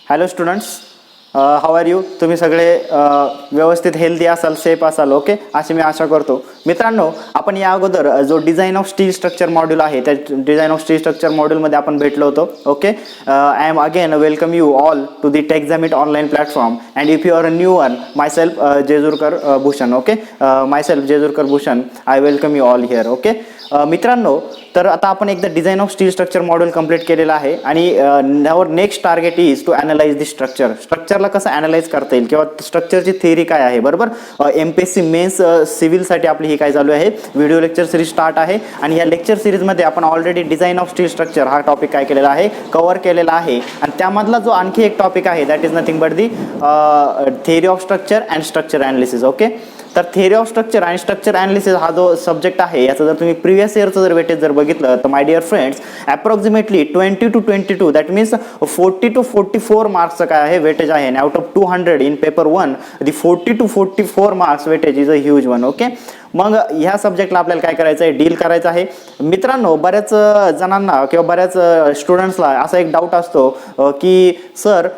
Hello students, how are you? तुम्ही सगळे व्यवस्थित हेल्दी असाल, सेफ असाल, ओके, अशी मी आशा करतो. मित्रांनो, आपण या अगोदर जो design of steel structure module आहे त्या डिझाईन ऑफ स्टील स्ट्रक्चर मॉड्यूलमध्ये आपण भेटलो होतो. Okay, I am again welcome you all to the Texamit online platform and if you are a new one, myself Jejurkar Bhushan. Okay, myself Jejurkar Bhushan, I welcome you all here. Okay मित्रांनो, तर आता आपण एकदा design of steel structure module complete केलेला आहे आणि our next target is to analyse the स्ट्रक्चरला कसं ॲनालाइज करता येईल किंवा स्ट्रक्चरची थिअरी काय आहे. बरोबर, MPSC मेन्स सिव्हिलसाठी आपली ही काय चालू आहे, व्हिडिओ लेक्चर सिरीज स्टार्ट आहे आणि या लेक्चर सिरीजमध्ये आपण already design of steel structure हा टॉपिक काय केलेला आहे, कव्हर केलेला आहे. आणि त्यामधला जो आणखी एक टॉपिक आहे that is nothing but the theory of structure and structure analysis. Okay, तर थिअरी ऑफ स्ट्रक्चर आणि स्ट्रक्चर ॲनालिसिस हा जो सब्जेक्ट आहे याचा जर तुम्ही प्रिव्हियस इयरचं जर वेटेज जर बघितलं तर my dear friends, approximately 20 to 22 that means 40 to 44 मार्क्सचं काय आहे वेटेज आहे. आणि out of 200 in paper 1 the 40 to 44 marks weightage is a huge one. Okay, मग ह्या सब्जेक्टला आपल्याला काय करायचं आहे, डील करायचं आहे. मित्रांनो, बऱ्याच जणांना किंवा बऱ्याच स्टुडंट्सला असा एक डाऊट असतो की सर,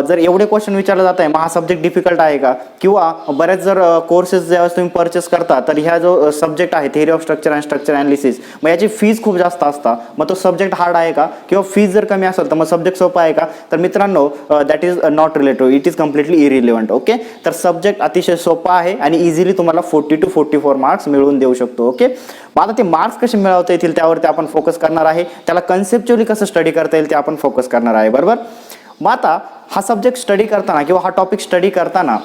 जर एवढे क्वेश्चन विचारले जात आहे मग हा सब्जेक्ट डिफिकल्ट आहे का, किंवा बऱ्याच जर कोर्सेस ज्यावेळेस तुम्ही परचेस करता तर ह्या जो सब्जेक्ट आहे theory of structure and structure analysis, मग याची फीज खूप जास्त असता, मग तो सब्जेक्ट हार्ड आहे का, किंवा फीज जर कमी असेल तर मग सब्जेक्ट सोपा आहे का. तर मित्रांनो, that is not related, it is completely irrelevant. Okay, तर सब्जेक्ट अतिशय सोपा आहे आणि इझिली तुम्हाला 40 to 44 मार्क्स मिळवून देऊ शकतो. ओके, मग आता ते मार्क्स कसे मिळवता येतील त्यावरती आपण फोकस करणार आहे, त्याला कन्सेप्च्युअली कसं स्टडी करता येईल ते आपण फोकस करणार आहे. बरोबर, मग आता हा सब्जेक्ट स्टडी करताना किंवा हा टॉपिक स्टडी करताना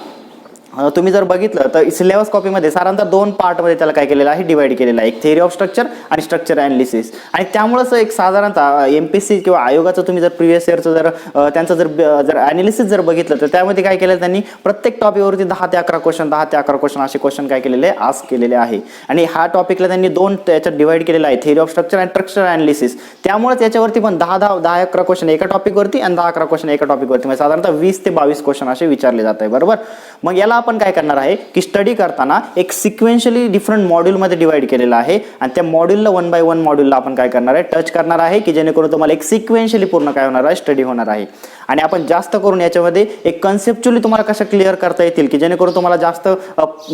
तुम्ही जर बघितलं तर सिलेबस कॉपीमध्ये साधारणतः 2 पार्टमध्ये त्याला काय केलेलं आहे, डिवाइड केलेलं आहे, एक थिअरी ऑफ स्ट्रक्चर आणि स्ट्रक्चर ॲनालिसिस. आणि त्यामुळेच एक साधारणतः MPSC किंवा आयोगाचं तुम्ही जर प्रिव्हियस इयरचं जर त्यांचं जर ॲनालिसिस जर बघितलं तर त्यामध्ये काय केलं त्यांनी, प्रत्येक टॉपिकवरती 10 ते 11 क्वेश्चन असे क्वेश्चन काय केलेले आहे, आस्क केलेले आहे. आणि हा टॉपिकला त्यांनी 2 त्याच्यात डिवाइड केलेला आहे, थिअरी ऑफ स्ट्रक्चर आणि स्ट्रक्चर ॲनालिसिस. त्यामुळेच याच्यावरती पण 10-11 क्वेश्चन एका टॉपिकवरती आणि 10-11 क्वेश्चन एका टॉपिकवरती, म्हणजे साधारणतः 20 ते 22 क्वेश्चन असे विचारले जात आहे. बरोबर, मग याला आपण काय करणार आहे की स्टडी करताना एक सिक्वेन्शियली डिफरंट मॉड्यूलमध्ये डिवाइड केलेला आहे आणि त्या मॉड्यूलला 1 by 1 मॉड्यूलला आपण काय करणार आहे, टच करणार आहे की जेणेकरून तुम्हाला एक सिक्वेन्शियली पूर्ण काय होणार आहे, स्टडी होणार आहे. आणि आपण जास्त करून याच्यामध्ये एक कन्सेप्च्युअली तुम्हाला कसं क्लिअर करता येतील की जेणेकरून तुम्हाला जास्त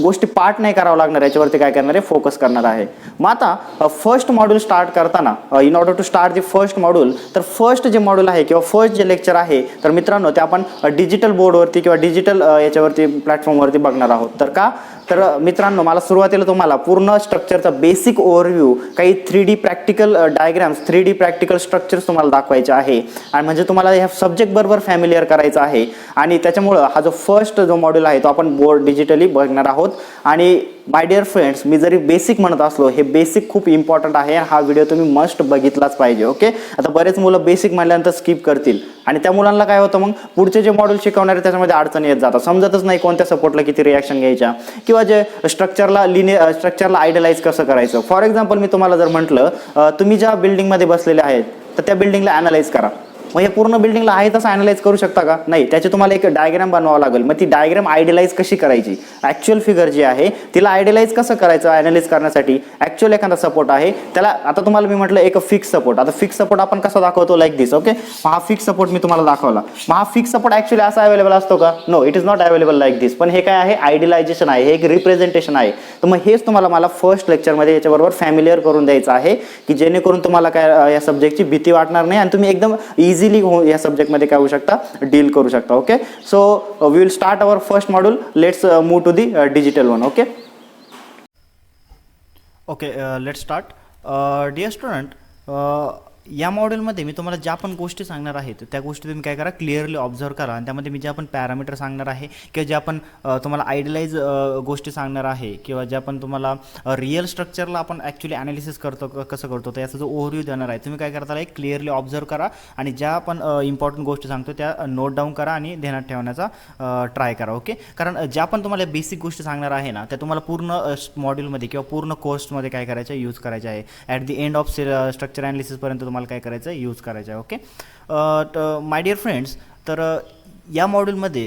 गोष्टी पार्ट नाही करावं लागणार, याच्यावरती काय करणार आहे, फोकस करणार आहे. मग आता फर्स्ट मॉड्यूल स्टार्ट करताना, in order to start the first module, तर फर्स्ट जे मॉड्यूल आहे किंवा फर्स्ट जे लेक्चर आहे तर मित्रांनो ते आपण डिजिटल बोर्डवरती किंवा डिजिटल याच्यावरती प्लॅटफॉर्मवरती बघणार आहोत. तर का, तर मित्रांनो मला सुरुवातीला तुम्हाला पूर्ण स्ट्रक्चरचा बेसिक ओव्हरव्ह्यू, काही 3D practical diagrams, 3D practical structures तुम्हाला दाखवायचे आहे आणि म्हणजे तुम्हाला ह्या सब्जेक्ट बरोबर फॅमिलियर करायचं आहे. आणि त्याच्यामुळं हा जो फर्स्ट जो मॉड्यूल आहे तो आपण बोर्ड डिजिटली बघणार आहोत. आणि माय डिअर फ्रेंड्स, मी जरी बेसिक म्हणत असलो, हे बेसिक खूप इम्पॉर्टंट आहे, हा व्हिडिओ तुम्ही मस्ट बघितलाच पाहिजे. ओके, आता बरेच मुलं बेसिक म्हणल्यानंतर स्किप करतील आणि त्या मुलांना काय होतं, मग पुढचे जे मॉड्यूल शिकवणार आहे त्याच्यामध्ये अडचणी येत जातात, समजतच नाही कोणत्या सपोर्टला किती रिॲक्शन घ्यायच्या किंवा जे स्ट्रक्चरला आयडियलाइज कसं करायचं. फॉर एक्झाम्पल, मी तुम्हाला जर म्हटलं तुम्ही ज्या बिल्डिंगमध्ये बसलेले आहेत तर त्या बिल्डिंगला ॲनालाइज करा, मग हे पूर्ण बिल्डिंगला आहे तसं ॲनालाइज करू शकता का, नाही, त्याची तुम्हाला एक डायग्राम बनवावं लागेल. मग ती डायग्राम आयडियलाइज कशी करायची, ॲक्च्युअल फिगर जी आहे तिला आयडियलाइज कसं करायचं ॲनालाइज करण्यासाठी ॲक्च्युअल एखादा सपोर्ट आहे त्याला, आता तुम्हाला मी म्हटलं एक फिक्स सपोर्ट, आता फिक्स सपोर्ट आपण कसा दाखवतो, लाईक दिस. ओके, हा फिक्स सपोर्ट मी तुम्हाला दाखवला, मग हा फिक्स सपोर्ट ॲक्च्युअली असा अवेलेबल असतो का, no, it is not available like this. पण हे काय आहे, आयडियलायझेशन आहे, हे एक रिप्रेझेंटेशन आहे. तर मग हेच तुम्हाला मला फर्स्ट लेक्चरमध्ये याच्याबरोबर फॅमिलियर करून द्यायचं आहे की जेणेकरून तुम्हाला काय या सब्जेक्टची भीती वाटणार नाही आणि तुम्ही एकदम इझिली या सब्जेक्टमध्ये काय होऊ शकता, डील करू शकता. Okay, so we will start our first module. Let's move to the digital one. Okay, let's start. Dear student, या मॉड्यूलमध्ये मी तुम्हाला ज्या पण गोष्टी सांगणार आहेत त्या गोष्टी तुम्ही काय करा, क्लिअरली ऑब्झर्व करा. आणि त्यामध्ये मी ज्या पण पॅरामीटर सांगणार आहे किंवा ज्या पण तुम्हाला आयडियलाइज गोष्टी सांगणार आहे किंवा ज्या पण तुम्हाला रिअल स्ट्रक्चरला आपण ॲक्च्युली ॲनालिसिस करतो कसं करतो तर याचा जो ओव्हरव्ह्यू देणार आहे तुम्ही काय करता, एक क्लिअरली ऑब्झर्व करा आणि ज्या पण इम्पॉर्टंट गोष्टी सांगतो त्या नोट डाऊन करा आणि ध्यानात ठेवण्याचा ट्राय करा. ओके, कारण ज्या पण तुम्हाला बेसिक गोष्टी सांगणार आहे ना त्या तुम्हाला पूर्ण मॉड्यूलमध्ये किंवा पूर्ण कोर्समध्ये काय करायचं, यूज करायचं आहे. At the end of structure ॲनालिसिसपर्यंत तुम्हाला काय करायचं, यूज करायचं आहे. ओके, माय डिअर फ्रेंड्स, तर या मॉड्यूलमध्ये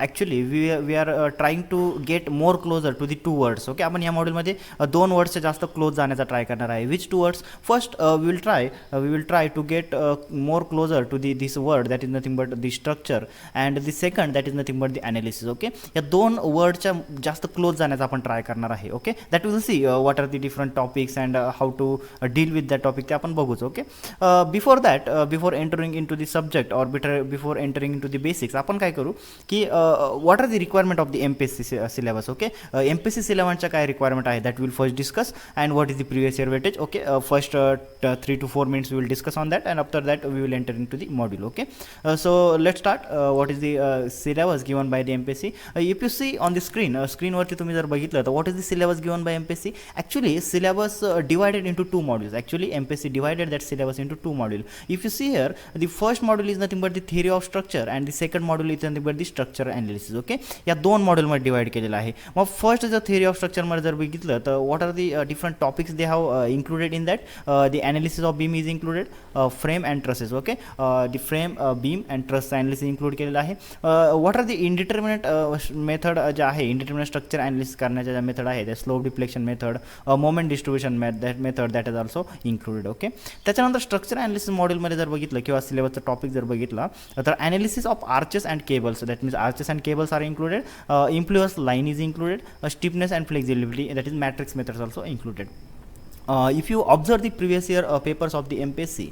actually we are trying to get more closer to the two words. Okay, आपण या मॉड्यूलमध्ये दोन वर्ड्सच्या जास्त क्लोज जाण्याचा ट्राय करणार आहे. Which two words? First we will try to get more closer to this word that is nothing but the structure, and the second that is nothing but the analysis. Okay, या दोन वर्डच्या जास्त close जाण्याचा आपण try करणार आहे. Okay, that will see what are the different topics and how to deal with that topic, ते आपण बघूच. Okay, before that, before entering in to the subject or before entering in to the basics, आपण काय करू की what are the requirement of the MPSC syllabus. Okay, MPSC सिलेबसच्या काय requirement आहे that will first discuss, and what is the previous year weightage. Okay, first 3 to 4 minutes we will discuss on that, and after that we will enter into the module. Okay, so let's start. What is the syllabus given by the MPSC? If you see on the screen, screen वरती तुम्ही जर बघितलं तर what is the syllabus given by MPSC? Actually syllabus divided into two modules. Actually MPSC divided that syllabus into two modules. If you see here, the first module is nothing but the theory of structure, and the second module is nothing but the structure analysis. Okay, या दोन module मध्ये divide केलेलं आहे. मग first जर theory of structure मध्ये जर बघितलं तर what are the different topics they have included in that. The analysis of beam is included, frame and trusses. Okay, the frame, beam and truss analysis include केलेलं आहे. What are the indeterminate method जे आहे, indeterminate structure analysis करण्याच्या ज्या method आहे, त्या slope deflection method, moment distribution method that is also included. Okay, त्याच्यानंतर structure analysis मॉड्यूलमध्ये जर बघितलं किंवा सिलेबसचा टॉपिक जर बघितला तर analysis of arches and cables, that means arches and cables are included, impulse line is included, stiffness and flexibility, that is matrix methods also included. If you observe the previous year papers of the MPSC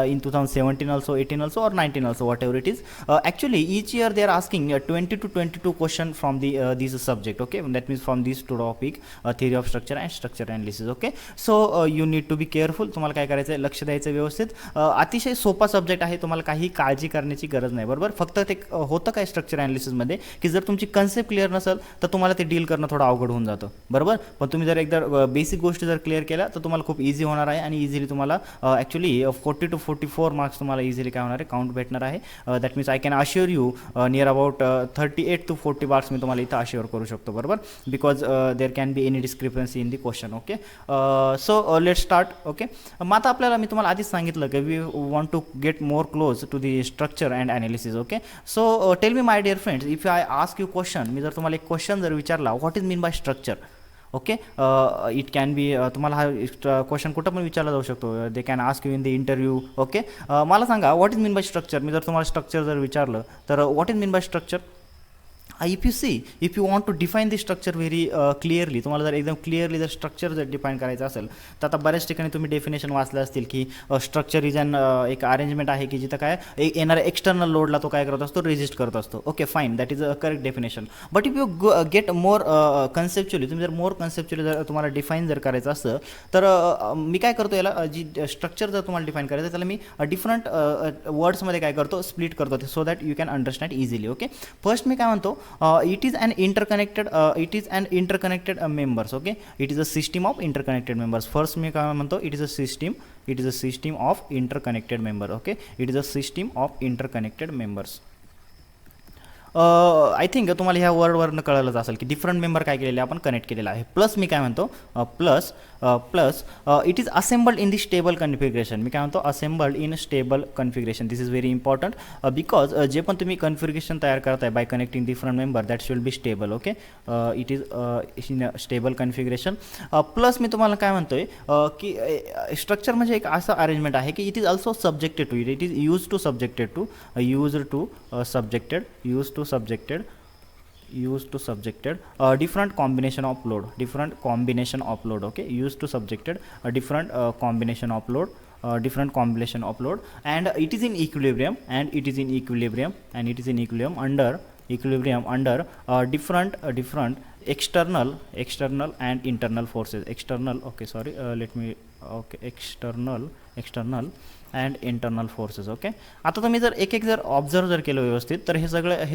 in 2017 also, 18 also, or 19 also, whatever it is, actually each year they are asking 20 to 22 question from the this subject. Okay, that means from these two topic, theory of structure and structure analysis. Okay, so you need to be careful. तुम्हाला काय करायचं आहे, लक्ष द्यायचं व्यवस्थित. अतिशय सोपा subject आहे, तुम्हाला काही काळजी करण्याची गरज नाही. बरोबर, फक्त ते होतं काय स्ट्रक्चर ॲनालिसिसमध्ये की जर तुमची कन्सेप्ट क्लिअर नसेल तर तुम्हाला ते डील करणं थोडं अवघड होऊन जातं. बरोबर, पण तुम्ही जर एकदा बेसिक गोष्टी जर क्लिअर केला तर तुम्हाला खूप इझी होणार आहे, आणि इझिली तुम्हाला ॲक्च्युली 40 to 44 मार्क्स तुम्हाला इझिली काय होणार आहे, काउंट भेटणार आहे. That means I can assure you near about 38 to 40 marks मी तुम्हाला इथं अश्युअर करू शकतो. बरोबर, because there can be any discrepancy in the question. Okay, so let start. Okay, मग आता आपल्याला मी तुम्हाला आधीच सांगितलं की we want to get more close to the structure and analysis. Okay, so tell me my dear friends, if I ask you question, मी जर तुम्हाला एक क्वेश्चन जर विचारला, what is mean by structure. Okay, it can be, तुम्हाला हा question कुठं पण विचारला जाऊ शकतो. They can ask you in the interview. Okay, मला सांगा what is mean by structure. मी जर तुम्हाला स्ट्रक्चर जर विचारलं तर what is mean by structure. If you want to define the structure very clearly, तुम्हाला जर एकदम क्लिअरली जर स्ट्रक्चर जर डिफाईन करायचं असेल तर आता बऱ्याच ठिकाणी तुम्ही डेफिनेशन वाचलं असतील की स्ट्रक्चर इज अन एक अरेंजमेंट आहे की जिथं काय येणाऱ्या एक्सटर्नल लोडला तो काय करत असतो, रेजिस्ट करत असतो. Okay, fine, that is a correct definition. But if you get more conceptually, तुम्ही जर मोर कन्सेप्च्युअली जर तुम्हाला डिफाईन जर करायचं असतं तर मी काय करतो, याला जी स्ट्रक्चर जर तुम्हाला डिफाईन करायचं त्याला मी डिफरंट वर्ड्समध्ये काय करतो, स्प्लिट करतो, so that you can understand easily. Okay, first मी काय म्हणतो, it is an interconnected members. Okay, it is a system of interconnected members. First मी काय म्हणतो, it is a system of interconnected member. Okay, it is a system of interconnected members. I think तुम्हाला ह्या वर्डवरनं कळलंच असेल की different member काय केलेले आपण कनेक्ट केलेला आहे. प्लस मी काय म्हणतो, plus it is assembled in the stable configuration. मी काय म्हणतो, assembled in stable configuration. This is very important because जे पण तुम्ही कन्फिगरेशन तयार करताय by connecting different member, that should be stable. Okay, it is in stable configuration. Plus मी तुम्हाला काय म्हणतोय की स्ट्रक्चर म्हणजे एक असं अरेंजमेंट आहे की it is also subjected to, it is use to subjected to different combination of load. Okay, used to subjected different combination of load, and it is in equilibrium under different external and internal forces. external and internal forces. Okay, आता तुम्ही जर एक जर observe जर केलं व्यवस्थित तर हे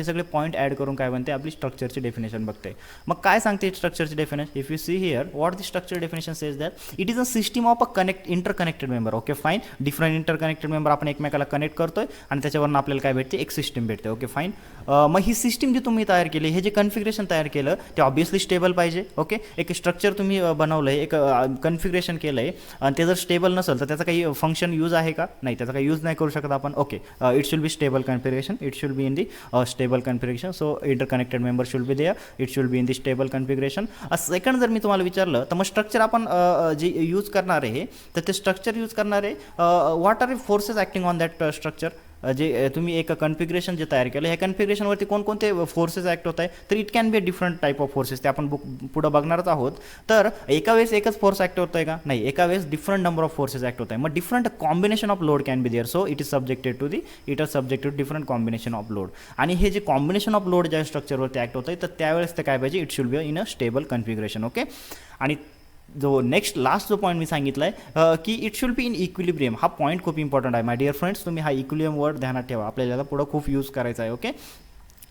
सगळे पॉईंट ॲड करून काय बनते, आपली स्ट्रक्चरची डेफिनेशन बघते. मग काय सांगते स्ट्रक्चरची definition, if you see here what the structure definition says that it is a system of a interconnected member. Okay, fine, different interconnected member आपण एकमेकाला कनेक्ट करतोय आणि त्याच्यावरून आपल्याला काय भेटते, एक सिस्टम भेटते. Okay, fine. मग ही सिस्टम जी तुम्ही तयार केली, हे जे कन्फिगरेशन तयार केलं ते ऑब्वियसली स्टेबल पाहिजे. ओके, एक स्ट्रक्चर तुम्ही बनवलं आहे, एक कन्फिगरेशन केलं आहे आणि ते जर स्टेबल नसेल तर त्याचा काही फंक्शन यूज आहे का, का? नाही, त्याचा काही यूज नाही करू शकत आपण. Okay, it should be stable configuration, it should be in the stable configuration. So interconnected member should be there, it should be in the stable configuration. Second जर मी तुम्हाला विचारलं तर मग स्ट्रक्चर आपण जे यूज करणार आहे तर ते स्ट्रक्चर यूज करणार आहे, what are forces acting on that structure. जे तुम्ही एक कन्फिगरेशन जे तयार केलं ह्या कन्फिगरेशनवरती कोणकोणते फोर्सेस ॲक्ट होत आहे, तर it can be a different type of forces, ते आपण पुढं बघणारच आहोत. तर एका वेळेस एकच फोर्स ॲक्ट होत आहे का? नाही, एका वेळेस different number of forces act होत आहे. मग different combination of load can be there, so it is subjected to different combination of load. आणि हे जे कॉम्बिनेशन ऑफ लोड ज्या स्ट्रक्चरवरती ॲक्ट होत आहे तर त्यावेळेस ते काय पाहिजे, it should be in a stable configuration. Okay, आणि जो नेक्स्ट लास्ट जो पॉईंट मी सांगितला आहे की it should be in equilibrium, हा पॉईंट खूप इम्पॉर्टंट आहे माय डिअर फ्रेंड्स. तुम्ही हा इक्विलिब्रियम वर्ड ध्यानात ठेवा, आपल्याला पुढं खूप यूज करायचा आहे. ओके,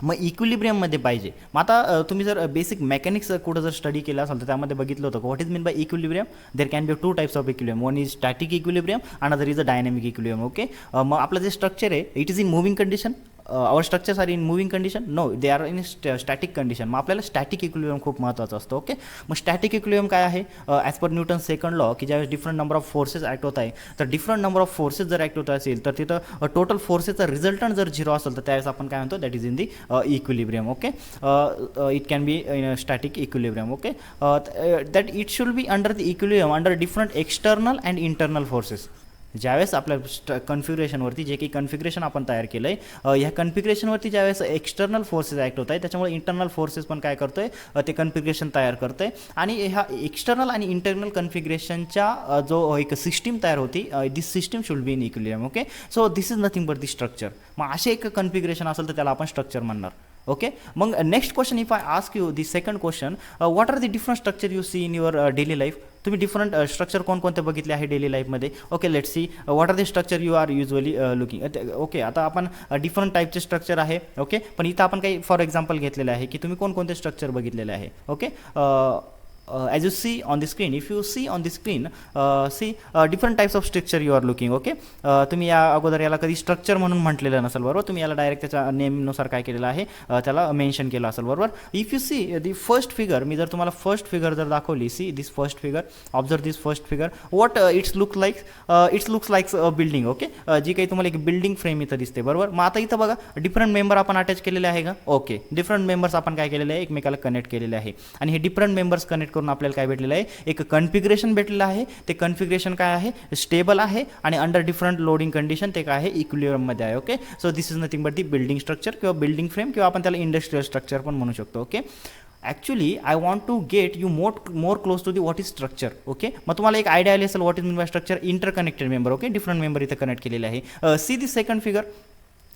मग इक्विलिब्रियममध्ये पाहिजे. मग आता तुम्ही जर बेसिक मेकॅनिक्स कुठं जर स्टडी केलं असेल तर त्यामध्ये बघितलं होतं what is mean by equilibrium. There can be 2 types of equilibrium, one is static equilibrium, another is a dynamic equilibrium. Okay, मग आपलं जे स्ट्रक्चर आहे it is in moving condition. Our structures are in moving condition, no they are in static condition. मग आपल्याला static equilibrium खूप महत्त्वाचं असतं. Okay, मग स्टॅटिक इक्विलिब्रियम काय आहे, as per Newton second law, की ज्यावेळेस different number of forces act होत आहे तर डिफरंट नंबर ऑफ फोर्सेस जर ॲक्ट होत असेल तर तिथं टोटल फोर्सेसचा रिझल्टंट जर 0 असेल तर त्यावेळेस आपण काय म्हणतो, that is in the equilibrium. Okay, it can be in static equilibrium. Okay, that it should be under the equilibrium under different external and internal forces. ज्यावेळेस आपल्या कन्फिगरेशनवरती जे काही कन्फिगरेशन आपण तयार केलं आहे ह्या कन्फिगरेशनवरती ज्यावेळेस एक्सटर्नल फोर्सेस ॲक्ट होत आहे त्याच्यामुळे इंटरनल फोर्सेस पण काय करतो आहे, ते कन्फिगरेशन तयार करतं आहे. आणि ह्या एक्सटर्नल आणि इंटरनल कन्फिगरेशनच्या जो एक सिस्टीम तयार होती, this system should be in equilibrium. Okay, so this is nothing but the structure. मग असे एक कन्फिगरेशन असेल तर त्याला आपण स्ट्रक्चर म्हणणार. ओके, मग next question, if I ask you the second question, what are the different structure you see in your daily life. तुम्ही डिफरंट स्ट्रक्चर कोणकोणते बघितले आहे डेली लाईफमध्ये. Okay, let's see what are the structure you are usually looking. Okay, आता आपण different टाईपचे structure आहे. Okay, पण इथं आपण काही फॉर एक्झाम्पल घेतलेलं आहे की तुम्ही कोणकोणते स्ट्रक्चर बघितलेले आहे. Okay, as you see on the screen, if you see on the screen, see different types of structure you are looking. Okay, तुम्ही या अगोदर याला कधी स्ट्रक्चर म्हणून म्हटलेलं नसेल, बरोबर. तुम्ही याला डायरेक्ट त्याच्या नेमनुसार काय केलेलं आहे, त्याला मेन्शन केलं असेल, बरोबर. If you see the first figure, मी जर तुम्हाला फर्स्ट फिगर जर दाखवली, see this first figure, observe this first figure, what its looks like a building. Okay, जी काही तुम्हाला एक बिल्डिंग फ्रेम इथं दिसते, बरोबर. मग आता इथं बघा डिफरंट मेंबर आपण अटॅच केलेले आहे का. ओके, डिफरंट मेंबर्स आपण काय केलेले आहे, एकमेकाला कनेक्ट केलेले आहे. आणि हे डिफरंट मेंबर्स कनेक्ट करून आपल्याला काय भेटलेलं आहे, एक कन्फिगरेशन भेटलेलं आहे. ते कन्फिगरेशन काय आहे, स्टेबल आहे आणि अंडर डिफरंट लोडिंग कंडिशन ते काय आहे, इक्विलिब्रियममध्ये आहे. Okay, so this is nothing but the building structure किंवा बिल्डिंग फ्रेम किंवा आपण त्याला इंडस्ट्रियल स्ट्रक्चर पण म्हणू शकतो. Okay, actually I want to get you more close to the what is structure. Okay, मग तुम्हाला एक आयडिया आली असेल what is mean by structure, interconnected member. Okay, different member इथं कनेक्ट केलेले आहे. See the second figure,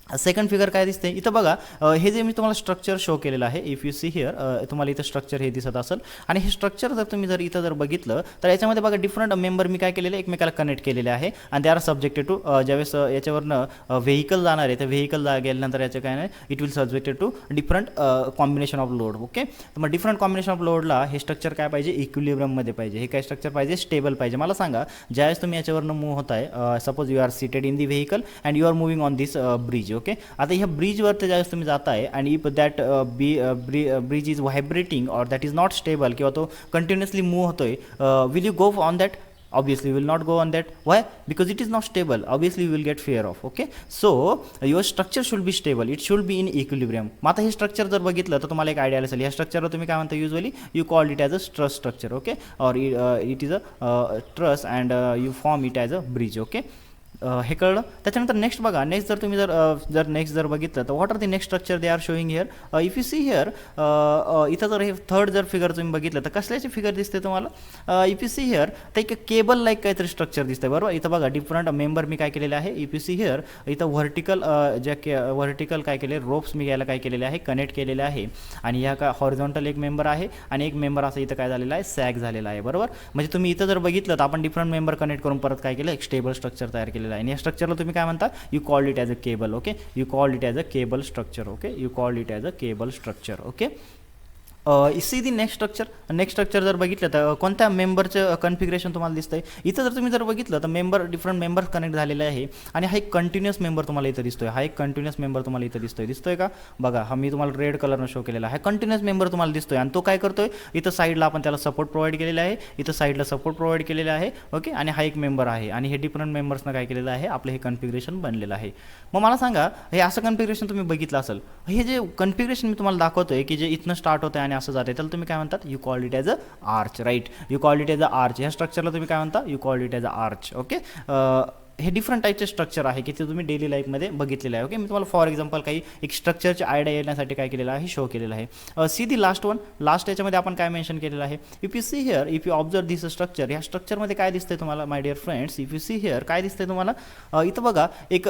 second figure काय दिसते इथं बघा, हे जे मी तुम्हाला स्ट्रक्चर शो केलेलं आहे, इफ यू सी हिअर, तुम्हाला इथं स्ट्रक्चर हे दिसत असेल. आणि हे स्ट्रक्चर जर तुम्ही जर इथं जर बघितलं तर याच्यामध्ये बघा डिफरंट मेंबर मी काय केलेले एकमेकाला कनेक्ट केलेले आहे. आणि दे आर सब्जेक्टेड टू, ज्यावेळेस याच्यावरनं व्हेकल जाणार आहे तर व्हेकल गेल्यानंतर याचं काय नाही, it will subjected to different combination of load. Okay, तर मग डिफरंट कॉम्बिनेशन ऑफ लोडला हे स्ट्रक्चर काय पाहिजे, इक्विलिब्रियममध्ये पाहिजे. हे काय स्ट्रक्चर पाहिजे, स्टेबल पाहिजे. मला सांगा, ज्यावेळेस तुम्ही याच्यावरनं मूव्ह होत आहे, suppose you are seated in the vehicle and you are moving on this bridge. Okay, आता ह्या ब्रिजवरती ज्यावेळेस तुम्ही जाताय आणि if that bridge is vibrating or that is not stable किंवा तो कंटिन्युअसली मूव्ह होतोय, will you go on that. Obviously you will not go on that. Why? Because it is not stable. Obviously you will get fear of. Okay, so your structure should be stable, it should be in equilibrium. मग आता हे structure जर बघितलं तर तुम्हाला एक idea असेल, या स्ट्रक्चरला तुम्ही काय म्हणता, usually you called it as a truss structure. Okay, और it is a truss and you form it as a bridge. Okay, हे कळलं. त्याच्यानंतर नेक्स्ट बघा, नेक्स्ट जर तुम्ही जर नेक्स्ट जर बघितलं तर what are the next structure they are showing here. If you see here, इथं जर हे थर्ड जर फिगर तुम्ही बघितलं तर कसल्याची फिगर दिसते तुम्हाला, इफ यू सी हिअर तर एक केबल लाईक काहीतरी स्ट्रक्चर दिसतंय, बरोबर. इथं बघा डिफरंट मेंबर मी काय केलेले आहे, इफ यू सी हिअर इथं व्हर्टिकल व्हर्टिकल काय केले, रोप्स मी याला काय केलेले आहे, कनेक्ट केलेले आहे. आणि ह्या काय हॉरिझॉन्टल एक मेंबर आहे आणि एक मेंबर असं इथं काय झालेला आहे, सॅग झालेला आहे, बरोबर. म्हणजे तुम्ही इथं जर बघितलं तर आपण डिफरंट मेंबर कनेक्ट करून परत काय केलं, एक स्टेबल स्ट्रक्चर तयार केलेलं आहे. आणि या स्ट्रक्चरला तुम्ही काय म्हणता, you called it as a cable. Okay, you called it as a cable structure. Okay, you called it as a cable structure. Okay, see the next structure जर बघितलं तर कोणत्या मेंबरचं कन्फिगरेशन तुम्हाला दिसतंय इथं. जर तुम्ही जर बघितलं तर डिफरंट मेंबर कनेक्ट झालेले आहे आणि हा एक कंटिन्युअस मेंबर तुम्हाला इथं दिसतोय का बघा. हा मी तुम्हाला रेड कलरनं शो केलेला आहे. कंटिन्युअस मेंबर तुम्हाला दिसतोय आणि तो काय करतोय इथं साईडला आपण त्याला सपोर्ट प्रोव्हाइड केलेला आहे. ओके, आणि हा एक मेंबर आहे आणि हे डिफरंट मेंबर्सनं काय केलेलं आहे आपलं हे कन्फिगरेशन बनलेलं आहे. मग मला सांगा हे असं कन्फिगरेशन तुम्ही बघितलं असेल. हे जे कन्फिगरेशन मी तुम्हाला दाखवतोय की जे इथनं स्टार्ट होतं आणि असं जाते त्याला तुम्ही काय म्हणतात you called it as a arch. Right, you called it as a arch. ह्या स्ट्रक्चरला तुम्ही काय म्हणता you called it as a arch. Okay, हे डिफरंट टाईपचे स्ट्रक्चर आहे की ते तुम्ही डेली लाईफमध्ये बघितलेलं आहे. ओके, मी तुम्हाला फॉर एक्झाम्पल काही एक स्ट्रक्चरची आयडिया येण्यासाठी काय केलेलं आहे शो केलेलं आहे. सी दी लास्ट याच्यामध्ये आपण काय मेन्शन केलेलं आहे. If you see here, if you observe this structure, या स्ट्रक्चरमध्ये काय दिसतंय तुम्हाला my dear friends. If you see here काय दिसतंय तुम्हाला इथं बघा एक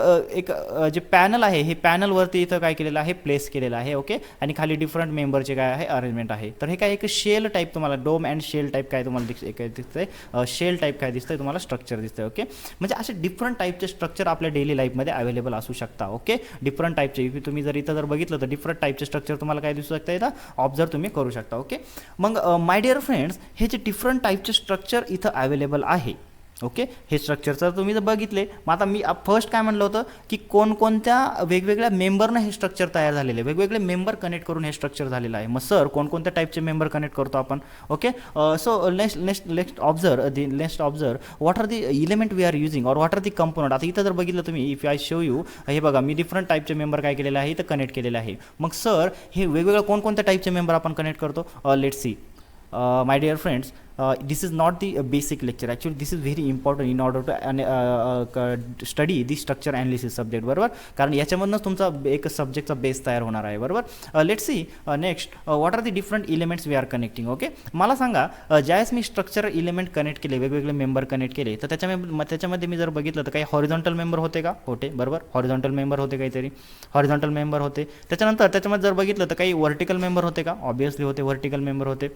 जे पॅनल आहे हे पॅनलवरती इथं काय केलेलं आहे प्लेस केलेलं आहे. ओके, आणि खाली डिफरंट मेंबरचे काय आहे अरेंजमेंट आहे. तर हे काय एक शेल टाईप तुम्हाला डोम अँड शेल टाईप काय तुम्हाला दिसतंय शेल टाईप काय दिसतंय तुम्हाला स्ट्रक्चर दिसतंय. ओके, म्हणजे असे डिफरंट टाईपचे स्ट्रक्चर आपल्या डेली लाईफमध्ये अवेलेबल असू शकता. ओके, डिफरंट टाईपचे तुम्ही जर इथं जर बघितलं तर डिफरंट टाईपचे स्ट्रक्चर तुम्हाला काय दिसू शकतं इथं ऑब्झर्व तुम्ही करू शकता. ओके, मग माय डिअर फ्रेंड्स हे जे डिफरंट टाईपचे स्ट्रक्चर इथं अवेलेबल आहे. ओके, हे स्ट्रक्चरचं तुम्ही जर बघितले. मग आता मी फर्स्ट काय म्हणलं होतं की कोणकोणत्या वेगवेगळ्या मेंबरनं हे स्ट्रक्चर तयार झालेले वेगवेगळे मेंबर कनेक्ट करून हे स्ट्रक्चर झालेलं आहे. मग सर कोणकोणत्या टाईपचे मेंबर कनेक्ट करतो आपण. Okay, so let's observe what are the element we are using or what are the component. आता इथं जर बघितलं तुम्ही इफ आय शो यू हे बघा मी डिफरंट टाईपचे मेंबर काय केलेले आहे इथं कनेक्ट केलेले आहे. मग सर हे वेगवेगळ्या कोणकोणत्या टाईपचे मेंबर आपण कनेक्ट करतो. Let's see my dear friends. This is not the basic lecture. Actually this is very important in order to study the structure analysis subject. बरोबर, कारण याच्यामधूनच तुमचा एक सब्जेक्टचा बेस तयार होणार आहे. बरोबर, let's see next what are the different elements we are connecting. Okay, मला सांगा ज्यावेळेस मी स्ट्रक्चर इलिमेंट कनेक्ट केले वेगवेगळे मेंबर कनेक्ट केले तर त्याच्यामध्ये मी जर बघितलं तर काही हॉरिझॉन्टल मेंबर होते का होते. बरोबर, हॉरिझॉन्टल मेंबर होते काहीतरी हॉरिझॉन्टल मेंबर होते. त्याच्यानंतर त्याच्यामध्ये जर बघितलं तर काही व्हर्टिकल मेंबर होते का ऑब्वियसली होते व्हर्टिकल मेंबर होते.